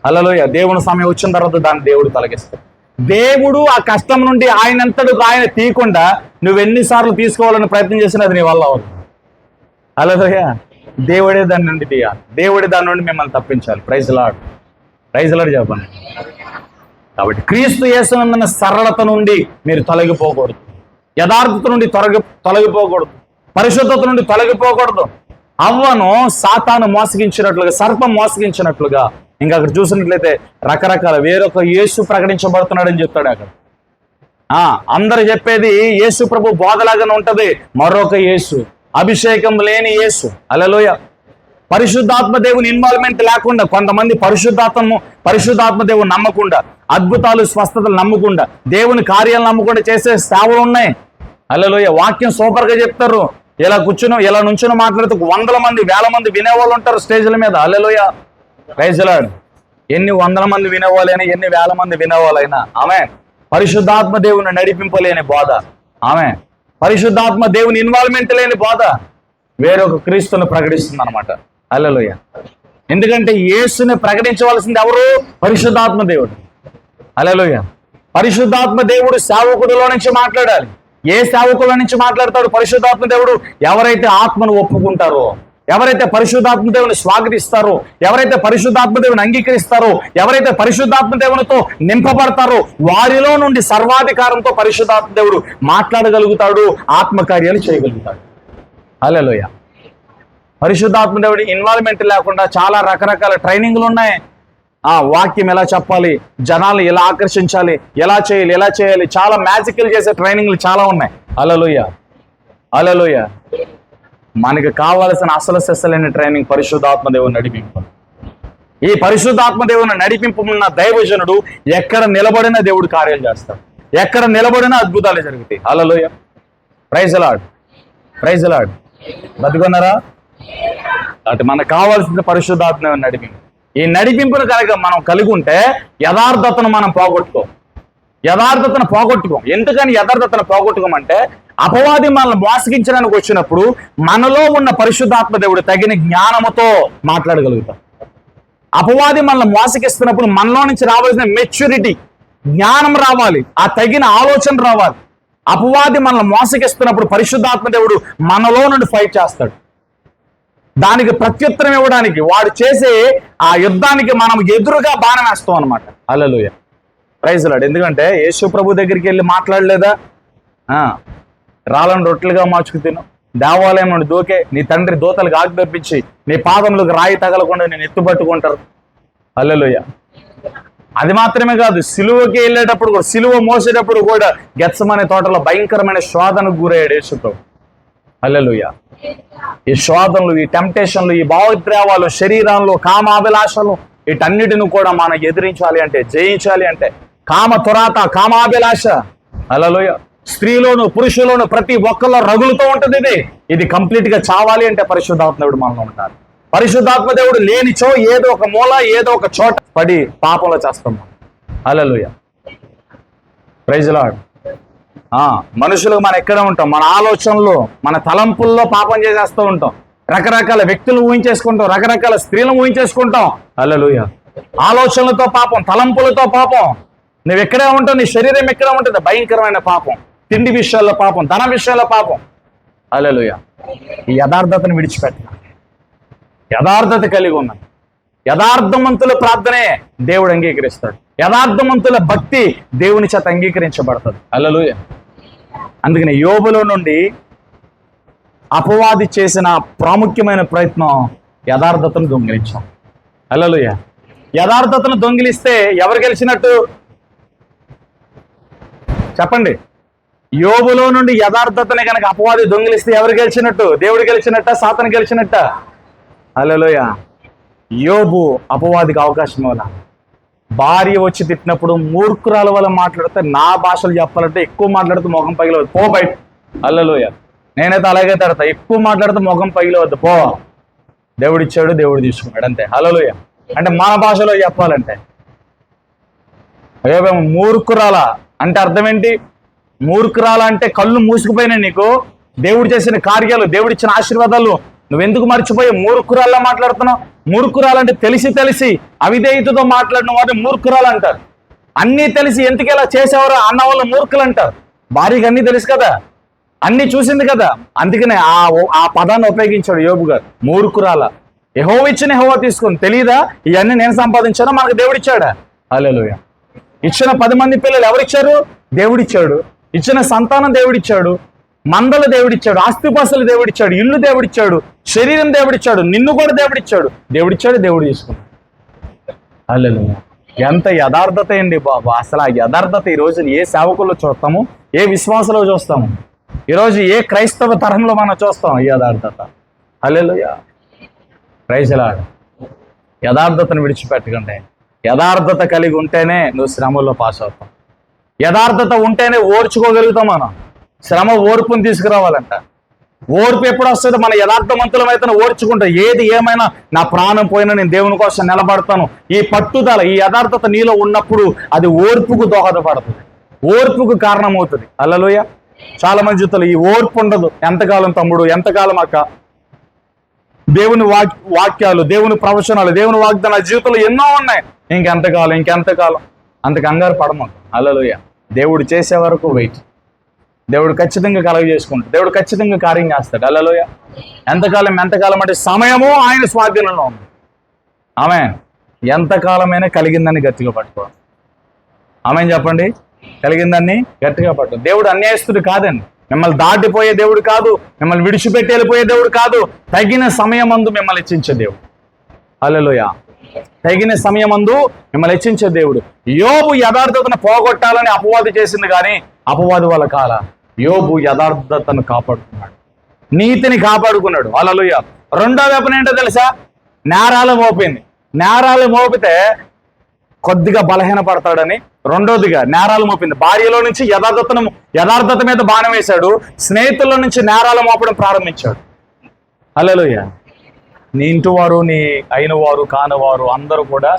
హల్లెలూయా దేవుని సమయం వచ్చిన తర్వాత దాన్ని దేవుడు తొలగిస్తాడు. దేవుడు ఆ కష్టం నుండి ఆయనంతటికి ఆయన తీయకుండా నువ్వు ఎన్నిసార్లు తీసుకోవాలని ప్రయత్నం చేసినా అది నీ వల్ల అవ్వదు. హల్లెలూయా దేవుడే దాని నుండి తీయాలి, దేవుడే దాని నుండి మిమ్మల్ని తప్పించాలి. ప్రైజ్ ది లార్డ్ చెప్పండి. కాబట్టి క్రీస్తు యేసునందున్న సరళత నుండి మీరు తొలగిపోకూడదు, యథార్థత నుండి తొలగిపోకూడదు, పరిశుద్ధత నుండి తొలగిపోకూడదు. అవ్వను సాతాను మోసగించినట్లుగా, సర్పం మోసగించినట్లుగా. ఇంకా అక్కడ చూసినట్లయితే రకరకాల వేరొక యేసు ప్రకటించబడుతున్నాడని చెప్తాడు అక్కడ. అందరు చెప్పేది యేసు ప్రభు బోధలాగానే ఉంటది, మరొక యేసు, అభిషేకం లేని యేసు. హల్లెలూయా పరిశుద్ధాత్మ దేవుని ఇన్వాల్వ్మెంట్ లేకుండా, కొంతమంది పరిశుద్ధాత్మ దేవుని నమ్మకుండా, అద్భుతాలు, స్వస్థతలు నమ్మకుండా, దేవుని కార్యాలు నమ్మకుండా చేసే సేవలు ఉన్నాయి. హల్లెలూయా వాక్యం సూపర్ గా చెప్తారు, ఇలా నుంచుని మాట్లాడుతూ 100 మంది 1000 మంది వినేవాళ్ళు ఉంటారు స్టేజ్ల మీద. Hallelujah praise the Lord. ఎన్ని 100 మంది వినేవాళ్ళైనా, ఎన్ని 1000 మంది వినేవాళ్ళైనా, ఆమె పరిశుద్ధాత్మ దేవుని నడిపింపలేని బోధ, ఆమె పరిశుద్ధాత్మ దేవుని ఇన్వాల్వ్మెంట్ లేని బోధ వేరొక క్రీస్తును ప్రకటిస్తుంది అనమాట. హల్లెలూయా. ఎందుకంటే యేసుని ప్రకటించవలసింది ఎవరు? పరిశుద్ధాత్మ దేవుడు. హల్లెలూయా. పరిశుద్ధాత్మ దేవుడు సేవకుడిలో నుంచి మాట్లాడాలి. ఏ సేవకుల నుంచి మాట్లాడతాడు పరిశుద్ధాత్మ దేవుడు? ఎవరైతే ఆత్మను ఒప్పుకుంటారో, ఎవరైతే పరిశుద్ధాత్మ దేవుని స్వాగతిస్తారో, ఎవరైతే పరిశుద్ధాత్మ దేవుని అంగీకరిస్తారో, ఎవరైతే పరిశుద్ధాత్మ దేవునితో నింపబడతారో వారిలో నుండి సర్వాధికారంతో పరిశుద్ధాత్మ దేవుడు మాట్లాడగలుగుతాడు, ఆత్మకార్యాలు చేయగలుగుతాడు. హల్లెలూయా. పరిశుద్ధాత్మ దేవుడి ఇన్వాల్వ్మెంట్ లేకుండా చాలా రకరకాల ట్రైనింగ్లు ఉన్నాయి. వాక్యం ఎలా చెప్పాలి, జనాలు ఎలా ఆకర్షించాలి, ఎలా చేయాలి, చాలా మ్యాజికల్ చేసే ట్రైనింగ్లు చాలా ఉన్నాయి. హల్లెలూయా. హల్లెలూయా. మనకి కావాల్సిన అసలు సెస్సలైన ట్రైనింగ్ పరిశుద్ధాత్మ దేవుని నడిపింపు. ఈ పరిశుద్ధాత్మ దేవుని నడిపింపు ఉన్న దైవజనుడు ఎక్కడ నిలబడిన దేవుడు కార్యాలు చేస్తాడు, ఎక్కడ నిలబడిన అద్భుతాలు జరుగుతాయి. Hallelujah. Praise the Lord. Praise the Lord. బతుకున్నారా? అటు మనకు కావాల్సిన పరిశుద్ధాత్మ దేవుని నడిపింపు. ఈ నడిపింపును కనుక మనం కలిగి ఉంటే యథార్థతను మనం పోగొట్టుకోం. ఎందుకని యథార్థతను పోగొట్టుకోమంటే అపవాది మనల్ని మోసగించడానికి వచ్చినప్పుడు మనలో ఉన్న పరిశుద్ధాత్మ దేవుడు తగిన జ్ఞానముతో మాట్లాడగలుగుతాం. అపవాది మనల్ని మోసగిస్తున్నప్పుడు మనలో నుంచి రావాల్సిన మెచ్యూరిటీ, జ్ఞానం రావాలి, ఆ తగిన ఆలోచన రావాలి. అపవాది మనల్ని మోసగిస్తున్నప్పుడు పరిశుద్ధాత్మ దేవుడు మనలో నుండి ఫైట్ చేస్తాడు. దానికి ప్రత్యుత్తరం ఇవ్వడానికి వాడు చేసే ఆ యుద్ధానికి మనం ఎదురుగా బాణం వేస్తాం అనమాట. హల్లెలూయా. Praise the Lord. ఎందుకంటే యేసు ప్రభు దగ్గరికి వెళ్ళి మాట్లాడలేదా? రాళ్ళను రొట్టెలుగా మార్చుకు తిను, దేవాలయం నుండి దూకే, నీ తండ్రి దూతలకు ఆజ్ఞాపించి నీ పాదములకు రాయి తగలకుండా నేను ఎత్తుపట్టుకుంటారు. హల్లెలూయా. అది మాత్రమే కాదు, సిలువకి వెళ్ళేటప్పుడు కూడా, సిలువ మోసేటప్పుడు కూడా గెత్సమనే తోటలో భయంకరమైన శోధనకు గురయ్యాడు యేసు ప్రభు. హల్లెలూయా. ఈ శోధనలు, ఈ టెంప్టేషన్లు, ఈ భావోద్రేవాలు, శరీరంలో కామాభిలాషలు, వీటన్నిటిని కూడా మనం ఎదిరించాలి అంటే, జయించాలి అంటే కామ తురాత, కామాభిలాష, హల్లెలూయా, స్త్రీలోను పురుషులోను ప్రతి ఒక్కరిలో రగులుతూ ఉంటుంది. ఇది కంప్లీట్ గా చావాలి అంటే పరిశుద్ధాత్మ దేవుడు మనలో ఉండాలి. పరిశుద్ధాత్మ దేవుడు లేనిచో ఏదో ఒక మూల, ఏదో ఒక చోట పడి పాపంలో చేస్తాం. హల్లెలూయా. Praise the Lord. మనుషులకు మనం ఎక్కడ ఉంటాం? మన ఆలోచనలో, మన తలంపుల్లో పాపం చేసేస్తూ ఉంటాం. రకరకాల వ్యక్తులు ఊహించేసుకుంటాం, రకరకాల స్త్రీలను ఊహించేసుకుంటాం. హల్లెలూయా. ఆలోచనలతో పాపం, తలంపులతో పాపం. నువ్వు ఎక్కడే ఉంటావు, నీ శరీరం ఎక్కడ ఉంటుంది? భయంకరమైన పాపం. తిండి విషయాల్లో పాపం, ధన విషయాల్లో పాపం. హల్లెలూయా. ఈ యథార్థతను విడిచిపెట్టాలి. యథార్థత కలిగి ఉన్నాను. యథార్థవంతుల ప్రార్థనే దేవుడు అంగీకరిస్తాడు. యథార్థవంతుల భక్తి దేవుని చేత అంగీకరించబడుతుంది. హల్లెలూయా. అందుకని యోబులో నుండి అపవాది చేసిన ప్రాముఖ్యమైన ప్రయత్నం యథార్థతను దొంగిలించాం. హల్లెలూయా. యథార్థతను దొంగిలిస్తే ఎవరు గెలిచినట్టు చెప్పండి? యోబులో నుండి యథార్థతని కనుక అపవాది దొంగిలిస్తే ఎవరు గెలిచినట్టు? దేవుడు గెలిచినట్ట, సాతాను గెలిచినట్ట? హల్లెలూయా. యోబు అపవాదికి అవకాశం ఇవ్వాల. భార్య వచ్చి తిట్టినప్పుడు మూర్ఖురాల వల్ల మాట్లాడితే, నా భాషలు చెప్పాలంటే ఎక్కువ మాట్లాడితే మొఖం పగిలవద్దు, పో బయట. హల్లెలూయా. నేనైతే అలాగే తడతా, ఎక్కువ మాట్లాడితే మొఖం పగిలవద్దు, పో. దేవుడిచ్చాడు, దేవుడు తీసుకున్నాడు, అంతే. హల్లెలూయా. అంటే మన భాషలో చెప్పాలంటే మూర్ఖురాల అంటే అర్థం ఏంటి? మూర్ఖురాల అంటే కళ్ళు మూసుకుపోయినాయి నీకు, దేవుడు చేసిన కార్యాలు, దేవుడిచ్చిన ఆశీర్వాదాలు నువ్వెందుకు మర్చిపోయి మూర్ఖురాల్లా మాట్లాడుతున్నావు? మూర్ఖురాలంటే తెలిసి అవిధేయతతో మాట్లాడిన వారిని మూర్ఖురాలు అంటారు. అన్నీ తెలిసి ఎందుకు ఇలా చేసేవారు అన్న వాళ్ళు మూర్ఖులు అంటారు. భార్యకి అన్నీ తెలుసు కదా, అన్ని చూసింది కదా, అందుకనే ఆ పదాన్ని ఉపయోగించాడు యోబు గారు, మూర్ఖురాల. యెహోవా ఇచ్చిన యెహోవా తీసుకుని, తెలీదా ఇవన్నీ నేను సంపాదించానో మనకు దేవుడిచ్చాడా? హల్లెలూయా. ఇచ్చిన 10 మంది పిల్లలు ఎవరిచ్చారు? దేవుడిచ్చాడు. ఇచ్చిన సంతానం దేవుడిచ్చాడు, మందలు దేవుడిచ్చాడు, ఆస్తిపాస్తులు దేవుడిచ్చాడు, ఇల్లు దేవుడిచ్చాడు, శరీరం దేవుడిచ్చాడు, నిన్ను కూడా దేవుడిచ్చాడు. దేవుడు తీసుకున్నాడు. హల్లెలూయా. ఎంత యథార్థత అండి బాబు. అసలు ఆ యథార్థత ఈరోజు ఏ సేవకుల్లో చూస్తాము, ఏ విశ్వాసంలో చూస్తాము, ఈరోజు ఏ క్రైస్తవ తరంలో మనం చూస్తాం ఈ యథార్థత. హల్లెలూయా. Praise the Lord. యథార్థతను విడిచిపెట్టకండి. యథార్థత కలిగి ఉంటేనే నువ్వు శ్రమల్లో పాస్ అవుతావు. యథార్థత ఉంటేనే ఓర్చుకోగలుగుతాం. మనం శ్రమ ఓర్పుని తీసుకురావాలంట. ఓర్పు ఎప్పుడు వస్తుందో మన యథార్థవంతులమైతే ఓర్చుకుంటాం. ఏది ఏమైనా నా ప్రాణం పోయినా నేను దేవుని కోసం నిలబడతాను. ఈ పట్టుదల, ఈ యథార్థత నీలో ఉన్నప్పుడు అది ఓర్పుకు దోహదపడుతుంది, ఓర్పుకు కారణమవుతుంది. హల్లెలూయా. చాలా మంది చెప్తారు ఈ ఓర్పు ఉండదు. ఎంతకాలం తమ్ముడు, ఎంతకాలం అక్క, దేవుని వాక్యాలు, దేవుని ప్రవచనాలు, దేవుని వాగ్దానాలు జీవితంలో ఎన్నో ఉన్నాయి. ఇంకెంతకాలం అంత కంగారు పడమాకు. హల్లెలూయా. దేవుడు చేసే వరకు వెయిట్. దేవుడు ఖచ్చితంగా కలుగజేసుకుంటాడు. దేవుడు ఖచ్చితంగా కార్యం చేస్తాడు. హల్లెలూయా. ఎంతకాలం అంటే సమయము ఆయన స్వాధీనంలో ఉంది. ఆమేన్. ఎంతకాలమైనా కలిగిందని గట్టిగా పట్టుకోవాలి. ఆమేన్ చెప్పండి. కలిగిందాన్ని గట్టిగా పట్టు. దేవుడు అన్యాయస్తుడు కాదండి. మిమ్మల్ని దాటిపోయే దేవుడు కాదు. మిమ్మల్ని విడిచిపెట్టి వెళ్ళిపోయే దేవుడు కాదు. తగిన సమయమందు మిమ్మల్ని హెచ్చించే దేవుడు. హల్లెలూయా. తగిన సమయమందు మిమ్మల్ని హెచ్చించే దేవుడు. యోబు యథార్థతను పోగొట్టాలని అపవాది చేసింది, కానీ అపవాది వాళ్ళ కాల యోబు యథార్థతను కాపాడుకున్నాడు, నీతిని కాపాడుకున్నాడు. హల్లెలూయా. రెండో వెపన ఏంటో తెలుసా? నేరాలు మోపింది. నేరాలు మోపితే కొద్దిగా బలహీన పడతాడని రెండోదిగా నేరాలు మోపింది. భార్యలో నుంచి యథార్థత మీద బాణం వేశాడు. స్నేహితుల నుంచి నేరాలు మోపడం ప్రారంభించాడు. హల్లెలూయా. నీ ఇంటి వారు, నీ అయిన వారు కానివారు అందరూ కూడా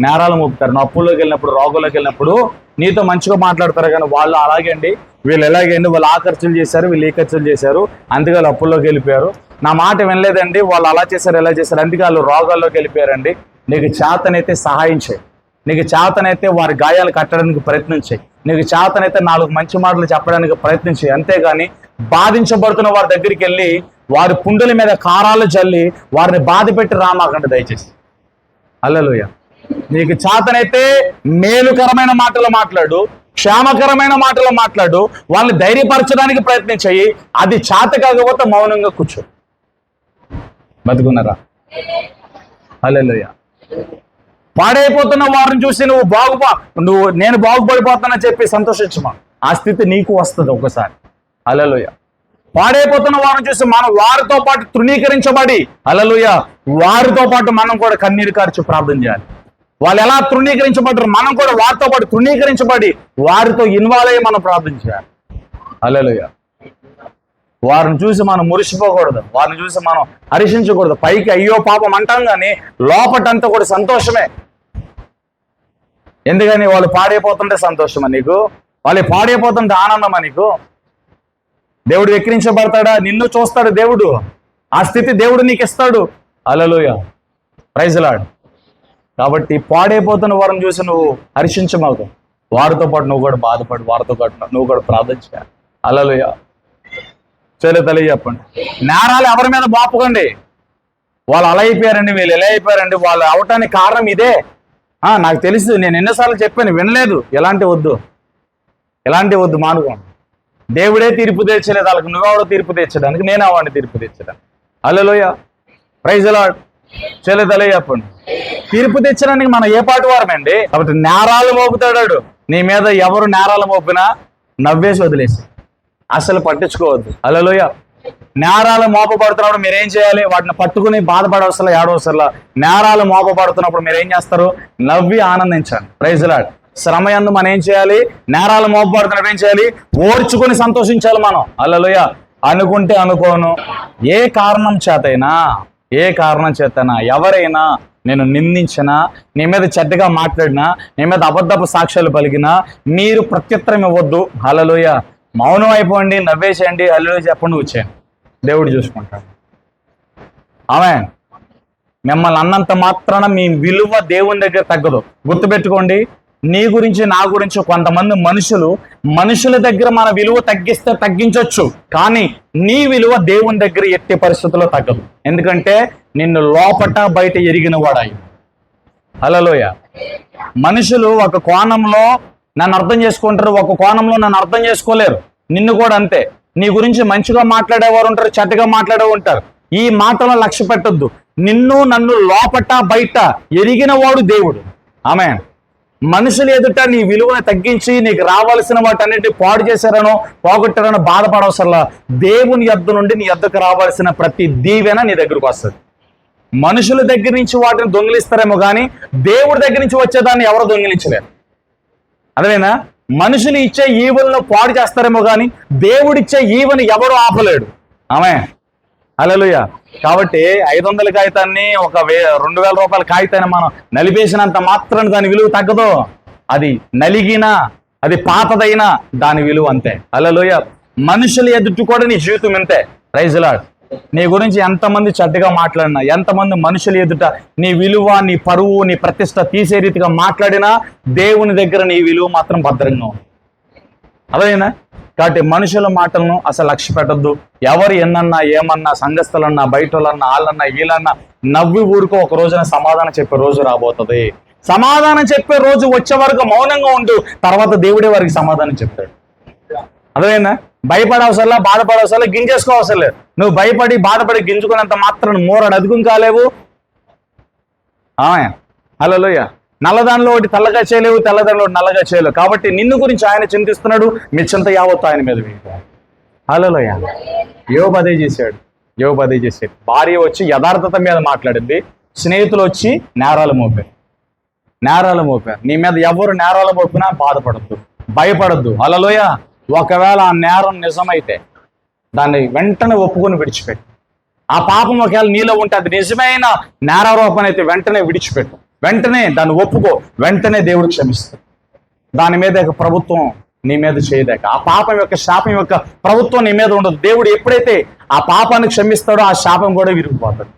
నేరాలు మోపుతారు. నువ్వు అప్పుల్లోకి వెళ్ళినప్పుడు, రోగుల్లోకి వెళ్ళినప్పుడు నీతో మంచిగా మాట్లాడతారు, కానీ వాళ్ళు అలాగే అండి, వీళ్ళు ఎలాగండి, వాళ్ళు ఆ ఖర్చులు చేశారు, వీళ్ళు ఈ ఖర్చులు చేశారు, అందుకే వాళ్ళు అప్పుల్లోకి వెళ్ళిపోయారు. నా మాట వినలేదండి, వాళ్ళు అలా చేశారు, ఎలా చేశారు, అందుకే వాళ్ళు రోగాల్లోకి వెళ్ళిపోయారండి. నీకు చేతనైతే సహాయం చేయి. నీకు చేతనైతే వారి గాయాలు కట్టడానికి ప్రయత్నించాయి. నీకు చేతనైతే 4 మంచి మాటలు చెప్పడానికి ప్రయత్నించాయి. అంతేగాని బాధించబడుతున్న వారి దగ్గరికి వెళ్ళి వారి పుండుల మీద కారాలు జల్లి వారిని బాధ పెట్టి రామాకండి దయచేసి. హల్లెలూయా. నీకు చేతనైతే మేలుకరమైన మాటలు మాట్లాడు, క్షేమకరమైన మాటలు మాట్లాడు, వాళ్ళని ధైర్యపరచడానికి ప్రయత్నించాయి. అది చేత కాకపోతే మౌనంగా కూర్చో. బతుకున్నారా? హల్లెలూయా. పాడైపోతున్న వారిని చూసి నేను బాగుపడిపోతానని చెప్పి సంతోషించమా. ఆ స్థితి నీకు వస్తుంది ఒకసారి. హల్లెలూయా. పాడైపోతున్న వారిని చూసి మనం వారితో పాటు తృణీకరించబడి, హల్లెలూయా, వారితో పాటు మనం కూడా కన్నీరు కార్చి ప్రార్థన చేయాలి. వాళ్ళు ఎలా తృణీకరించబడ్డారు, మనం కూడా వారితో పాటు తృణీకరించబడి వారితో ఇన్వాల్వ్ అయ్యి మనం ప్రార్థన చేయాలి. హల్లెలూయా. వారిని చూసి మనం మురిసిపోకూడదు, వారిని చూసి మనం హర్షించకూడదు. పైకి అయ్యో పాపం అంటాం, కానీ లోపటంతా కూడా సంతోషమే. ఎందుకని వాళ్ళు పాడైపోతుంటే సంతోషమా నీకు? వాళ్ళు పాడైపోతుంటే ఆనందమా నీకు? దేవుడు వెక్కిరించబడతాడా? నిన్ను చూస్తాడు దేవుడు. ఆ స్థితి దేవుడు నీకు ఇస్తాడు. హల్లెలూయా. Praise Lord. కాబట్టి పాడైపోతున్న వారిని చూసి నువ్వు హర్షించమాకు. వారితో పాటు నువ్వు కూడా బాధపడు, వారితో పాటు నువ్వు కూడా ప్రార్థన చేయాలి. హల్లెలూయా. తల్లి చెప్పండి. నేరాలు ఎవరి మీద బాపుకోండి. వాళ్ళు అలా అయిపోయారండి, వీళ్ళు ఎలా అయిపోయారండి, వాళ్ళు అవటానికి కారణం ఇదే. నాకు తెలుసు, నేను ఎన్నోసార్లు చెప్పాను, వినలేదు. ఎలాంటి వద్దు మానుకోండి. దేవుడే తీర్పు తెచ్చలేదు వాళ్ళకి, నువ్వెవడో తీర్పు తెచ్చడానికి, నేను వాడిని తీర్పు తెచ్చడానికి. హల్లెలూయా. Praise lord. తల్లి చెప్పండి. తీర్పు తెచ్చడానికి మనం ఏ పాటు వారమండి? కాబట్టి నేరాలు మోపుతాడాడు. నీ మీద ఎవరు నేరాలు మోపినా నవ్వేసి వదిలేసి, అసలు పట్టించుకోవద్దు. హల్లెలూయా. నేరాలు మోపబడుతున్నప్పుడు మీరేం చేయాలి? వాటిని పట్టుకుని బాధపడవసలా, ఏడవసలా. నేరాలు మోపబడుతున్నప్పుడు మీరేం చేస్తారు? నవ్వి ఆనందించండి. Praise lord. శ్రమయందు మనం ఏం చేయాలి? నేరాలు మోపబడుతున్నప్పుడు ఏం చేయాలి? ఓర్చుకొని సంతోషించాలి మనం. హల్లెలూయా. అనుకుంటే అనుకోను, ఏ కారణం చేతనా ఎవరైనా నేను నిందించినా, నీ మీద చెడ్డగా మాట్లాడినా, నీ మీద అబద్ధపు సాక్ష్యాలు పలికినా మీరు ప్రత్యుత్తరం ఇవ్వద్దు. హల్లెలూయా. మౌనం అయిపోండి, నవ్వేసేయండి, హల్లెలూయా చెప్పండి, వచ్చేయండి. దేవుడు చూసుకుంటాడు. ఆమేన్. మిమ్మల్ని అన్నంత మాత్రాన మీ విలువ దేవుని దగ్గర తగ్గదు. గుర్తుపెట్టుకోండి. నీ గురించి, నా గురించి కొంతమంది మనుషుల దగ్గర మన విలువ తగ్గించవచ్చు, కానీ నీ విలువ దేవుని దగ్గర ఎట్టి పరిస్థితుల్లో తగ్గదు. ఎందుకంటే నిన్ను లోపట బయట ఎరిగిన వాడాయి. హల్లెలూయా. మనుషులు ఒక కోణంలో నన్ను అర్థం చేసుకుంటారు, ఒక కోణంలో నన్ను అర్థం చేసుకోలేరు. నిన్ను కూడా అంతే. నీ గురించి మంచిగా మాట్లాడేవారు ఉంటారు, చెడ్డగా మాట్లాడేవారు ఉంటారు. ఈ మాటలో లక్ష్య పెట్టొద్దు. నిన్ను నన్ను లోపట బయట ఎరిగిన వాడు దేవుడు. ఆమేన్. మనుషులు ఎదుట నీ విలువను తగ్గించి నీకు రావాల్సిన వాటన్నిటి పాడు చేశారనో పోగొట్టారనో బాధపడవసరలా. దేవుని యొద్ద నుండి నీ యొద్దకు రావాల్సిన ప్రతి దీవెన నీ దగ్గరకు వస్తుంది. మనుషుల దగ్గర నుంచి వాటిని దొంగిలిస్తారేమో, కానీ దేవుడి దగ్గర నుంచి వచ్చేదాన్ని ఎవరు దొంగిలించలేరు. అదేనా? మనుషులు ఇచ్చే ఈవులను పాడు చేస్తారేమో, కానీ దేవుడిచ్చే ఈవెను ఎవరు ఆపలేడు. ఆమేన్. హల్లెలూయా. కాబట్టి 500 కాగితాన్ని 2000 రూపాయల కాగితాన్ని మనం నలిపేసినంత మాత్రం దాని విలువ తగ్గదు. అది నలిగినా, అది పాతదైనా దాని విలువ అంతే. హల్లెలూయా. మనుషులు ఎదుటి కూడా నీ జీవితం ఇంతే. Praise Lord. నీ గురించి ఎంతమంది చెడ్డగా మాట్లాడినా, ఎంతమంది మనుషులు ఎదుట నీ విలువ, నీ పరువు, నీ ప్రతిష్ట తీసే రీతిగా మాట్లాడినా దేవుని దగ్గర నీ విలువ మాత్రం భద్రంగా ఉంది. అదేనా? కాబట్టి మనుషుల మాటలను అసలు లక్ష్య పెట్టద్దు. ఎవరు ఎన్నన్నా ఏమన్నా, సంఘస్థలన్నా, బయట వాళ్ళన్నా, వాళ్ళన్నా, వీళ్ళన్నా నవ్వి ఊరుకో. ఒక రోజున సమాధానం చెప్పే రోజు రాబోతుంది. సమాధానం చెప్పే రోజు వచ్చే వరకు మౌనంగా ఉండు. తర్వాత దేవుడే వారికి సమాధానం చెప్తాడు. అదేనా? భయపడే అవసరంలా, బాధపడే అవసరంలా, గింజేసుకో అవసరం లేదు. నువ్వు భయపడి బాధపడి గింజుకున్నంత మాత్రం మూరడు అదుకుని కాలేవు. హల్లెలూయా. నల్లదానిలో ఒకటి తెల్లగా చేయలేవు, తెల్లదానిలో ఒకటి నల్లగా చేయలేవు. కాబట్టి నిన్ను గురించి ఆయన చింతిస్తున్నాడు. మీ చింత యావత్తు ఆయన మీద వేయాలి. హల్లెలూయా. యోబు అదే చేశాడు. భార్య వచ్చి యథార్థత మీద మాట్లాడింది, స్నేహితులు వచ్చి నేరాలు మోపారు. నీ మీద ఎవరు నేరాలు మోపినా బాధపడద్దు, భయపడద్దు. హల్లెలూయా. ఒకవేళ ఆ నేరం నిజమైతే దాన్ని వెంటనే ఒప్పుకొని విడిచిపెట్టు. ఆ పాపం ఒకవేళ నీలో ఉంటే అది నిజమైన నేరారోపణ అయితే వెంటనే విడిచిపెట్టు, వెంటనే దాన్ని ఒప్పుకో. వెంటనే దేవుడు క్షమిస్తాడు. దాని మీద ప్రభుత్వం నీ మీద చేయదాక, ఆ పాపం యొక్క శాపం యొక్క ప్రభుత్వం నీ మీద ఉండదు. దేవుడు ఎప్పుడైతే ఆ పాపాన్ని క్షమిస్తాడో ఆ శాపం కూడా విరిగిపోతాడు.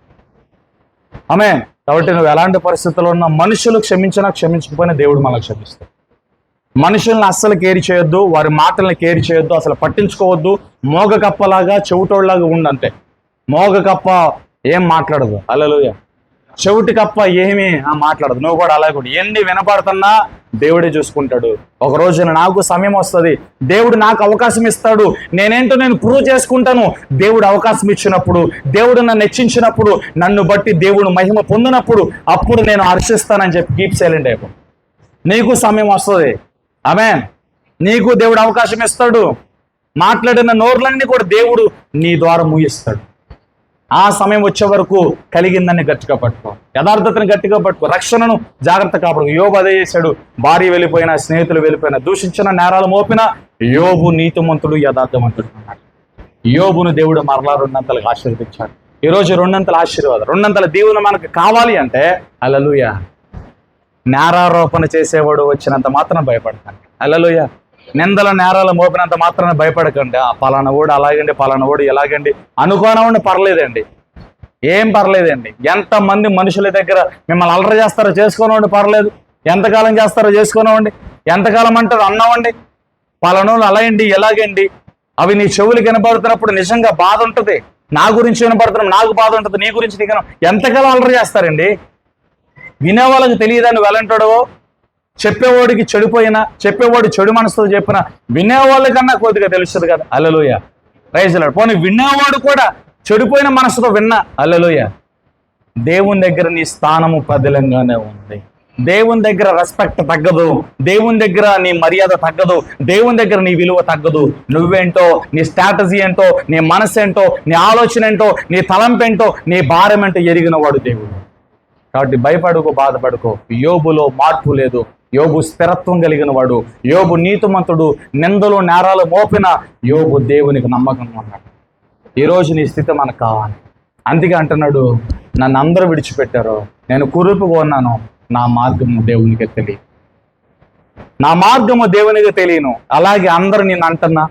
ఆమేన్. కాబట్టి నువ్వు ఎలాంటి పరిస్థితుల్లో ఉన్నా, మనుషులు క్షమించినా క్షమించకపోయినా దేవుడు మనకు క్షమిస్తాడు. మనుషుల్ని అస్సలు కేర్ చేయొద్దు, వారి మాటల్ని కేర్ చేయొద్దు, అసలు పట్టించుకోవద్దు. మోగ కప్పలాగా చెవిటోళ్ళలాగా ఉండంతే. మోగ కప్ప ఏం మాట్లాడదు. హల్లెలూయా. చెవిటి కప్ప ఏమీ మాట్లాడదు. నువ్వు కూడా అలాగే కూడా ఎన్ని వినపడుతున్నా దేవుడే చూసుకుంటాడు. ఒక రోజున నాకు సమయం వస్తుంది, దేవుడు నాకు అవకాశం ఇస్తాడు, నేనేంటో నేను ప్రూవ్ చేసుకుంటాను. దేవుడు అవకాశం ఇచ్చినప్పుడు, దేవుడు నన్ను హెచ్చించినప్పుడు, నన్ను బట్టి దేవుడు మహిమ పొందినప్పుడు అప్పుడు నేను హర్షిస్తానని చెప్పి కీప్ సైలెంట్ అయిపో. నీకు సమయం వస్తుంది. ఆమేన్. నీకు దేవుడు అవకాశం ఇస్తాడు. మాట్లాడిన నోర్లన్నీ కూడా దేవుడు నీ ద్వారా ముగిస్తాడు. ఆ సమయం వచ్చే వరకు కలిగిందని గట్టిగా పట్టుకో, యథార్థతను గట్టిగా పట్టుకో, రక్షణను జాగ్రత్త కాపాడు. యోబు అదే చేశాడు. భార్య వెళ్ళిపోయినా, స్నేహితులు వెళ్ళిపోయినా, దూషించిన నేరాలు మోపినా యోబు నీతిమంతుడు, యథార్థవంతుడు అన్నాడు. యోబును దేవుడు మరలా 2 ఆశీర్వదించాడు. ఈరోజు 2 ఆశీర్వాదం, 2 దీవెన మనకు కావాలి అంటే హల్లెలూయా. నేరారోపణ చేసేవాడు వచ్చినంత మాత్రం భయపడకండి. హల్లెలూయా. నిందల నేరాలు మోపినంత మాత్రాన భయపడకండి. పలానా ఓడు అలాగండి, పలానా ఓడు ఎలాగండి అనుకోనవండి, పర్లేదండి, ఏం పర్లేదండి. ఎంతమంది మనుషుల దగ్గర మిమ్మల్ని అలర చేస్తారో చేసుకోనివ్వండి, పర్లేదు. ఎంతకాలం చేస్తారో చేసుకోనివ్వండి, ఎంతకాలం అంటారో అన్నవండి. పలానోళ్ళు అలాగండి ఎలాగండి, అవి నీ చెవులు కనపడుతున్నప్పుడు నిజంగా బాధ ఉంటుంది. నా గురించి వినపడుతున్నాం, నాకు బాధ ఉంటుంది. నీ గురించి నీకు ఎంతకాలం అలర చేస్తారండి. వినేవాళ్ళకి తెలియదని వెళ్ళంటాడో, చెప్పేవాడికి చెడిపోయినా, చెప్పేవాడు చెడు మనసుతో చెప్పినా వినేవాళ్ళకన్నా కొద్దిగా తెలుస్తుంది కదా. హల్లెలూయా. Praise Lord. పోనీ వినేవాడు కూడా చెడిపోయిన మనసుతో విన్నా హల్లెలూయా. దేవుని దగ్గర నీ స్థానము పదిలంగానే ఉంది. దేవుని దగ్గర రెస్పెక్ట్ తగ్గదు, దేవుని దగ్గర నీ మర్యాద తగ్గదు, దేవుని దగ్గర నీ విలువ తగ్గదు. నువ్వేంటో, నీ స్ట్రాటజీ ఏంటో, నీ మనసు ఏంటో, నీ ఆలోచన ఏంటో, నీ తలంపు ఏంటో, నీ భారం ఏంటో ఎరిగిన వాడు దేవుడు. కాబట్టి భయపడుకో, బాధపడుకో. యోబులో మార్పు లేదు. యోబు స్థిరత్వం కలిగిన వాడు. యోబు నీతిమంతుడు. నిందలు నేరాలు మోపిన యోబు దేవునికి నమ్మకంగా ఉన్నాడు. ఈరోజు నీ స్థితి మనకు కావాలి. అందుకే అంటున్నాడు, నన్ను అందరూ విడిచిపెట్టారు, నేను కురుపుగా ఉన్నాను, నా మార్గము దేవునికి తెలియదు. నా మార్గము దేవునికి తెలియను. అలాగే అందరూ నేను అంటున్నా,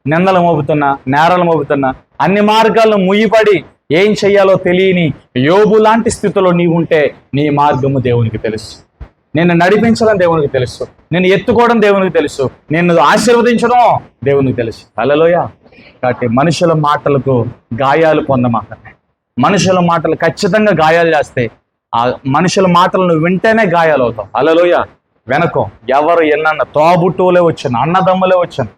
నిందలు మోపుతున్నా, నేరాలు మోపుతున్నా, అన్ని మార్గాలను ముయ్యిపడి ఏం చెయ్యాలో తెలియని యోబు లాంటి స్థితిలో నీవు ఉంటే నీ మార్గము దేవునికి తెలుసు. నిన్ను నడిపించడం దేవునికి తెలుసు, నిన్ను ఎత్తుకోవడం దేవునికి తెలుసు, నిన్ను ఆశీర్వదించడం దేవునికి తెలుసు. హల్లెలూయా. కాబట్టి మనుషుల మాటలకు గాయాలు పొందమాకండి. మనుషుల మాటలు ఖచ్చితంగా గాయాలు చేస్తాయి. ఆ మనుషుల మాటలను వింటేనే గాయాలు అవుతాం. హల్లెలూయా. వెనకో ఎవరు ఎన్నన్న, తోబుట్టువులే వచ్చాను, అన్నదమ్ములే వచ్చాను,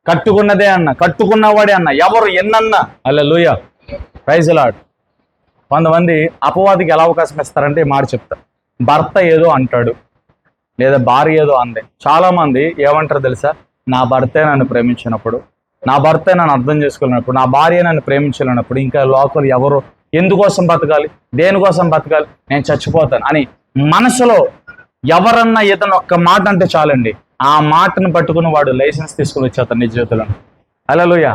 కట్టుకున్నదే అన్న, కట్టుకున్నవాడే అన్న, ఎవరు ఎన్నన్న. హల్లెలూయా. Praise lord. కొంతమంది అపవాదికి ఎలా అవకాశం ఇస్తారంటే మాట చెప్తారు. భర్త ఏదో అంటాడు, లేదా భార్య ఏదో అందే. చాలామంది ఏమంటారు తెలుసా, నా భర్తే నన్ను ప్రేమించినప్పుడు, నా భర్తే నన్ను అర్థం చేసుకోలేనప్పుడు, నా భార్య నన్ను ప్రేమించలేనప్పుడు ఇంకా లోకల్ ఎవరు ఎందుకోసం బతకాలి, దేనికోసం బతకాలి, నేను చచ్చిపోతాను అని మనసులో ఎవరన్నా ఏదైనా ఒక్క మాట అంటే చాలండి, ఆ మాటను పట్టుకుని వాడు లైసెన్స్ తీసుకుని వచ్చేస్తాను నీ జీవితంలో. హల్లెలూయా.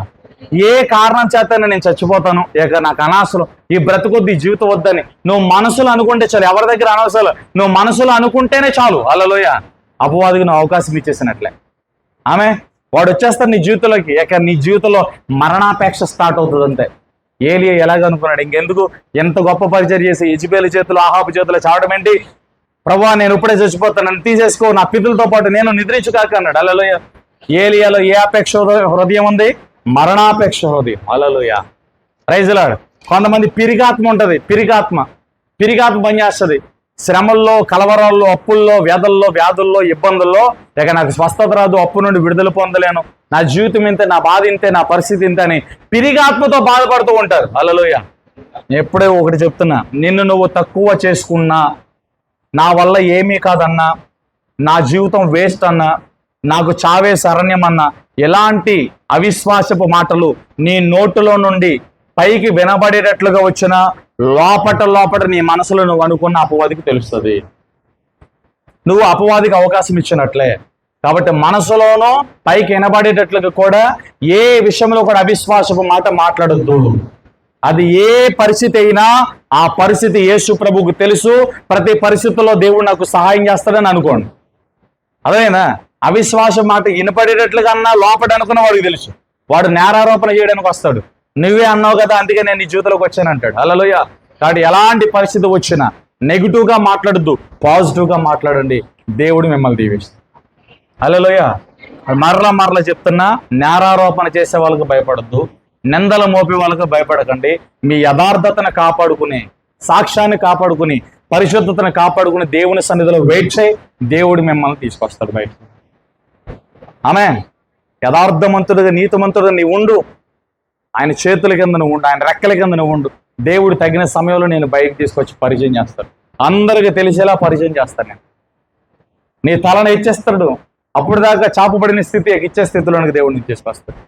ఏ కారణం చేతనే నేను చచ్చిపోతాను, ఇక నాకు అనవసరం, ఈ బ్రతుకొద్దు, ఈ జీవితం వద్దని నువ్వు మనసులో అనుకుంటే చాలు. ఎవరి దగ్గర అనవసరం, నువ్వు మనసులో అనుకుంటేనే చాలు. హల్లెలూయా. అపవాదికి నువ్వు అవకాశం ఇచ్చేసినట్లే. వాడు వచ్చేస్తాడు నీ జీవితంలోకి. ఇక నీ జీవితంలో మరణాపేక్ష స్టార్ట్ అవుతుంది అంతే. ఏలియా ఎలాగనుకున్నాడు? ఇంకెందుకు ఎంత గొప్ప పరిచయం చేసి యెజెబెలు చేతులు ఆహాబు చేతులు చావడం ఏంటి? ప్రభువా నేను ఇప్పుడే చచ్చిపోతాను, నన్ను తీసేసుకో, నా పితరులతో పాటు నేను నిద్రించుకాక అన్నాడు. హల్లెలూయా. ఏలియాలో ఏ అపేక్ష హృదయం ఉంది? మరణాపేక్ష హృదయం. హల్లెలూయా. Praise the Lord. కొంతమంది పిరిగాత్మ ఉంటుంది. పిరిగాత్మ పనిచేస్తుంది. శ్రమల్లో, కలవరాల్లో, అప్పుల్లో, వ్యాధుల్లో, ఇబ్బందుల్లో ఇక నాకు స్వస్థత రాదు, అప్పు నుండి విడుదల పొందలేను, నా జీవితం ఇంతే, నా బాధ ఇంతే, నా పరిస్థితి ఇంతే అని పిరిగాత్మతో బాధపడుతూ ఉంటారు. హల్లెలూయా. ఎప్పుడే ఒకటి చెప్తున్నా, నిన్ను నువ్వు తక్కువ చేసుకున్నా, నా వల్ల ఏమీ కాదన్నా, నా జీవితం వేస్ట్ అన్నా, నాకు చావే శరణ్యం అన్నా, ఎలాంటి అవిశ్వాసపు మాటలు నీ నోటులో నుండి పైకి వినబడేటట్లుగా వచ్చినా లోపట నీ మనసులో నువ్వు అనుకున్న అపవాదికి తెలుస్తుంది. నువ్వు అపవాదికి అవకాశం ఇచ్చినట్లే. కాబట్టి మనసులోనూ పైకి వినబడేటట్లుగా కూడా ఏ విషయంలో కూడా అవిశ్వాసపు మాట మాట్లాడొద్దు. అది ఏ పరిస్థితి అయినా ఆ పరిస్థితి యేసు ప్రభువుకు తెలుసు. ప్రతి పరిస్థితుల్లో దేవుడు నాకు సహాయం చేస్తాడని అనుకోండి. అదేనా? అవిశ్వాసం మాట వినపడేటట్లుగా అన్నా లోపల అనుకున్న వాడికి తెలుసు. వాడు నేరారోపణ చేయడానికి వస్తాడు. నువ్వే అన్నావు కదా అందుకే నేను నీ జీవితంలోకి వచ్చాను అంటాడు. హల్లెలూయా. కాబట్టి ఎలాంటి పరిస్థితి వచ్చినా నెగిటివ్గా మాట్లాడద్దు, పాజిటివ్గా మాట్లాడండి. దేవుడు మిమ్మల్ని దీవిస్తాడు. హల్లెలూయా. మరలా చెప్తున్నా, నేరారోపణ చేసే వాళ్ళకి భయపడద్దు, నిందల మోపే వాళ్ళకి భయపడకండి. మీ యథార్థతను కాపాడుకుని, సాక్ష్యాన్ని కాపాడుకుని, పరిశుద్ధతను కాపాడుకుని దేవుని సన్నిధిలో వెయిట్ చేయి. దేవుడు మిమ్మల్ని తీసుకొస్తాడు బయట. ఆమేన్. యథార్థమంతుడిగా, నీతిమంతుడిగా నీ ఉండు. ఆయన చేతుల కింద నువ్వు ఉండు, ఆయన రెక్కల కింద నువ్వు ఉండు. దేవుడు తగిన సమయంలో నేను బయటకు తీసుకొచ్చి పరిచయం చేస్తాడు. అందరికీ తెలిసేలా పరిచయం చేస్తాను నేను. నీ తలను ఇచ్చేస్తాడు. అప్పుడు దాకా చాపబడిన స్థితి ఇచ్చే స్థితిలోనికి దేవుడిని తీసుకొస్తాడు.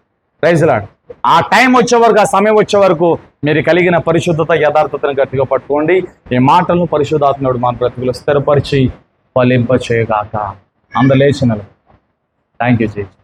Praise the Lord. ఆ టైం వచ్చే వరకు, ఆ సమయం వచ్చే వరకు మీరు కలిగిన పరిశుద్ధత, యథార్థతను గట్టిగా పట్టుకోండి. ఈ మాటలను పరిశుద్ధాత్ముడు మన బ్రతుకులు స్థిరపరిచి ఫలింప చేయగాక. అందలేచినలు. Thank you.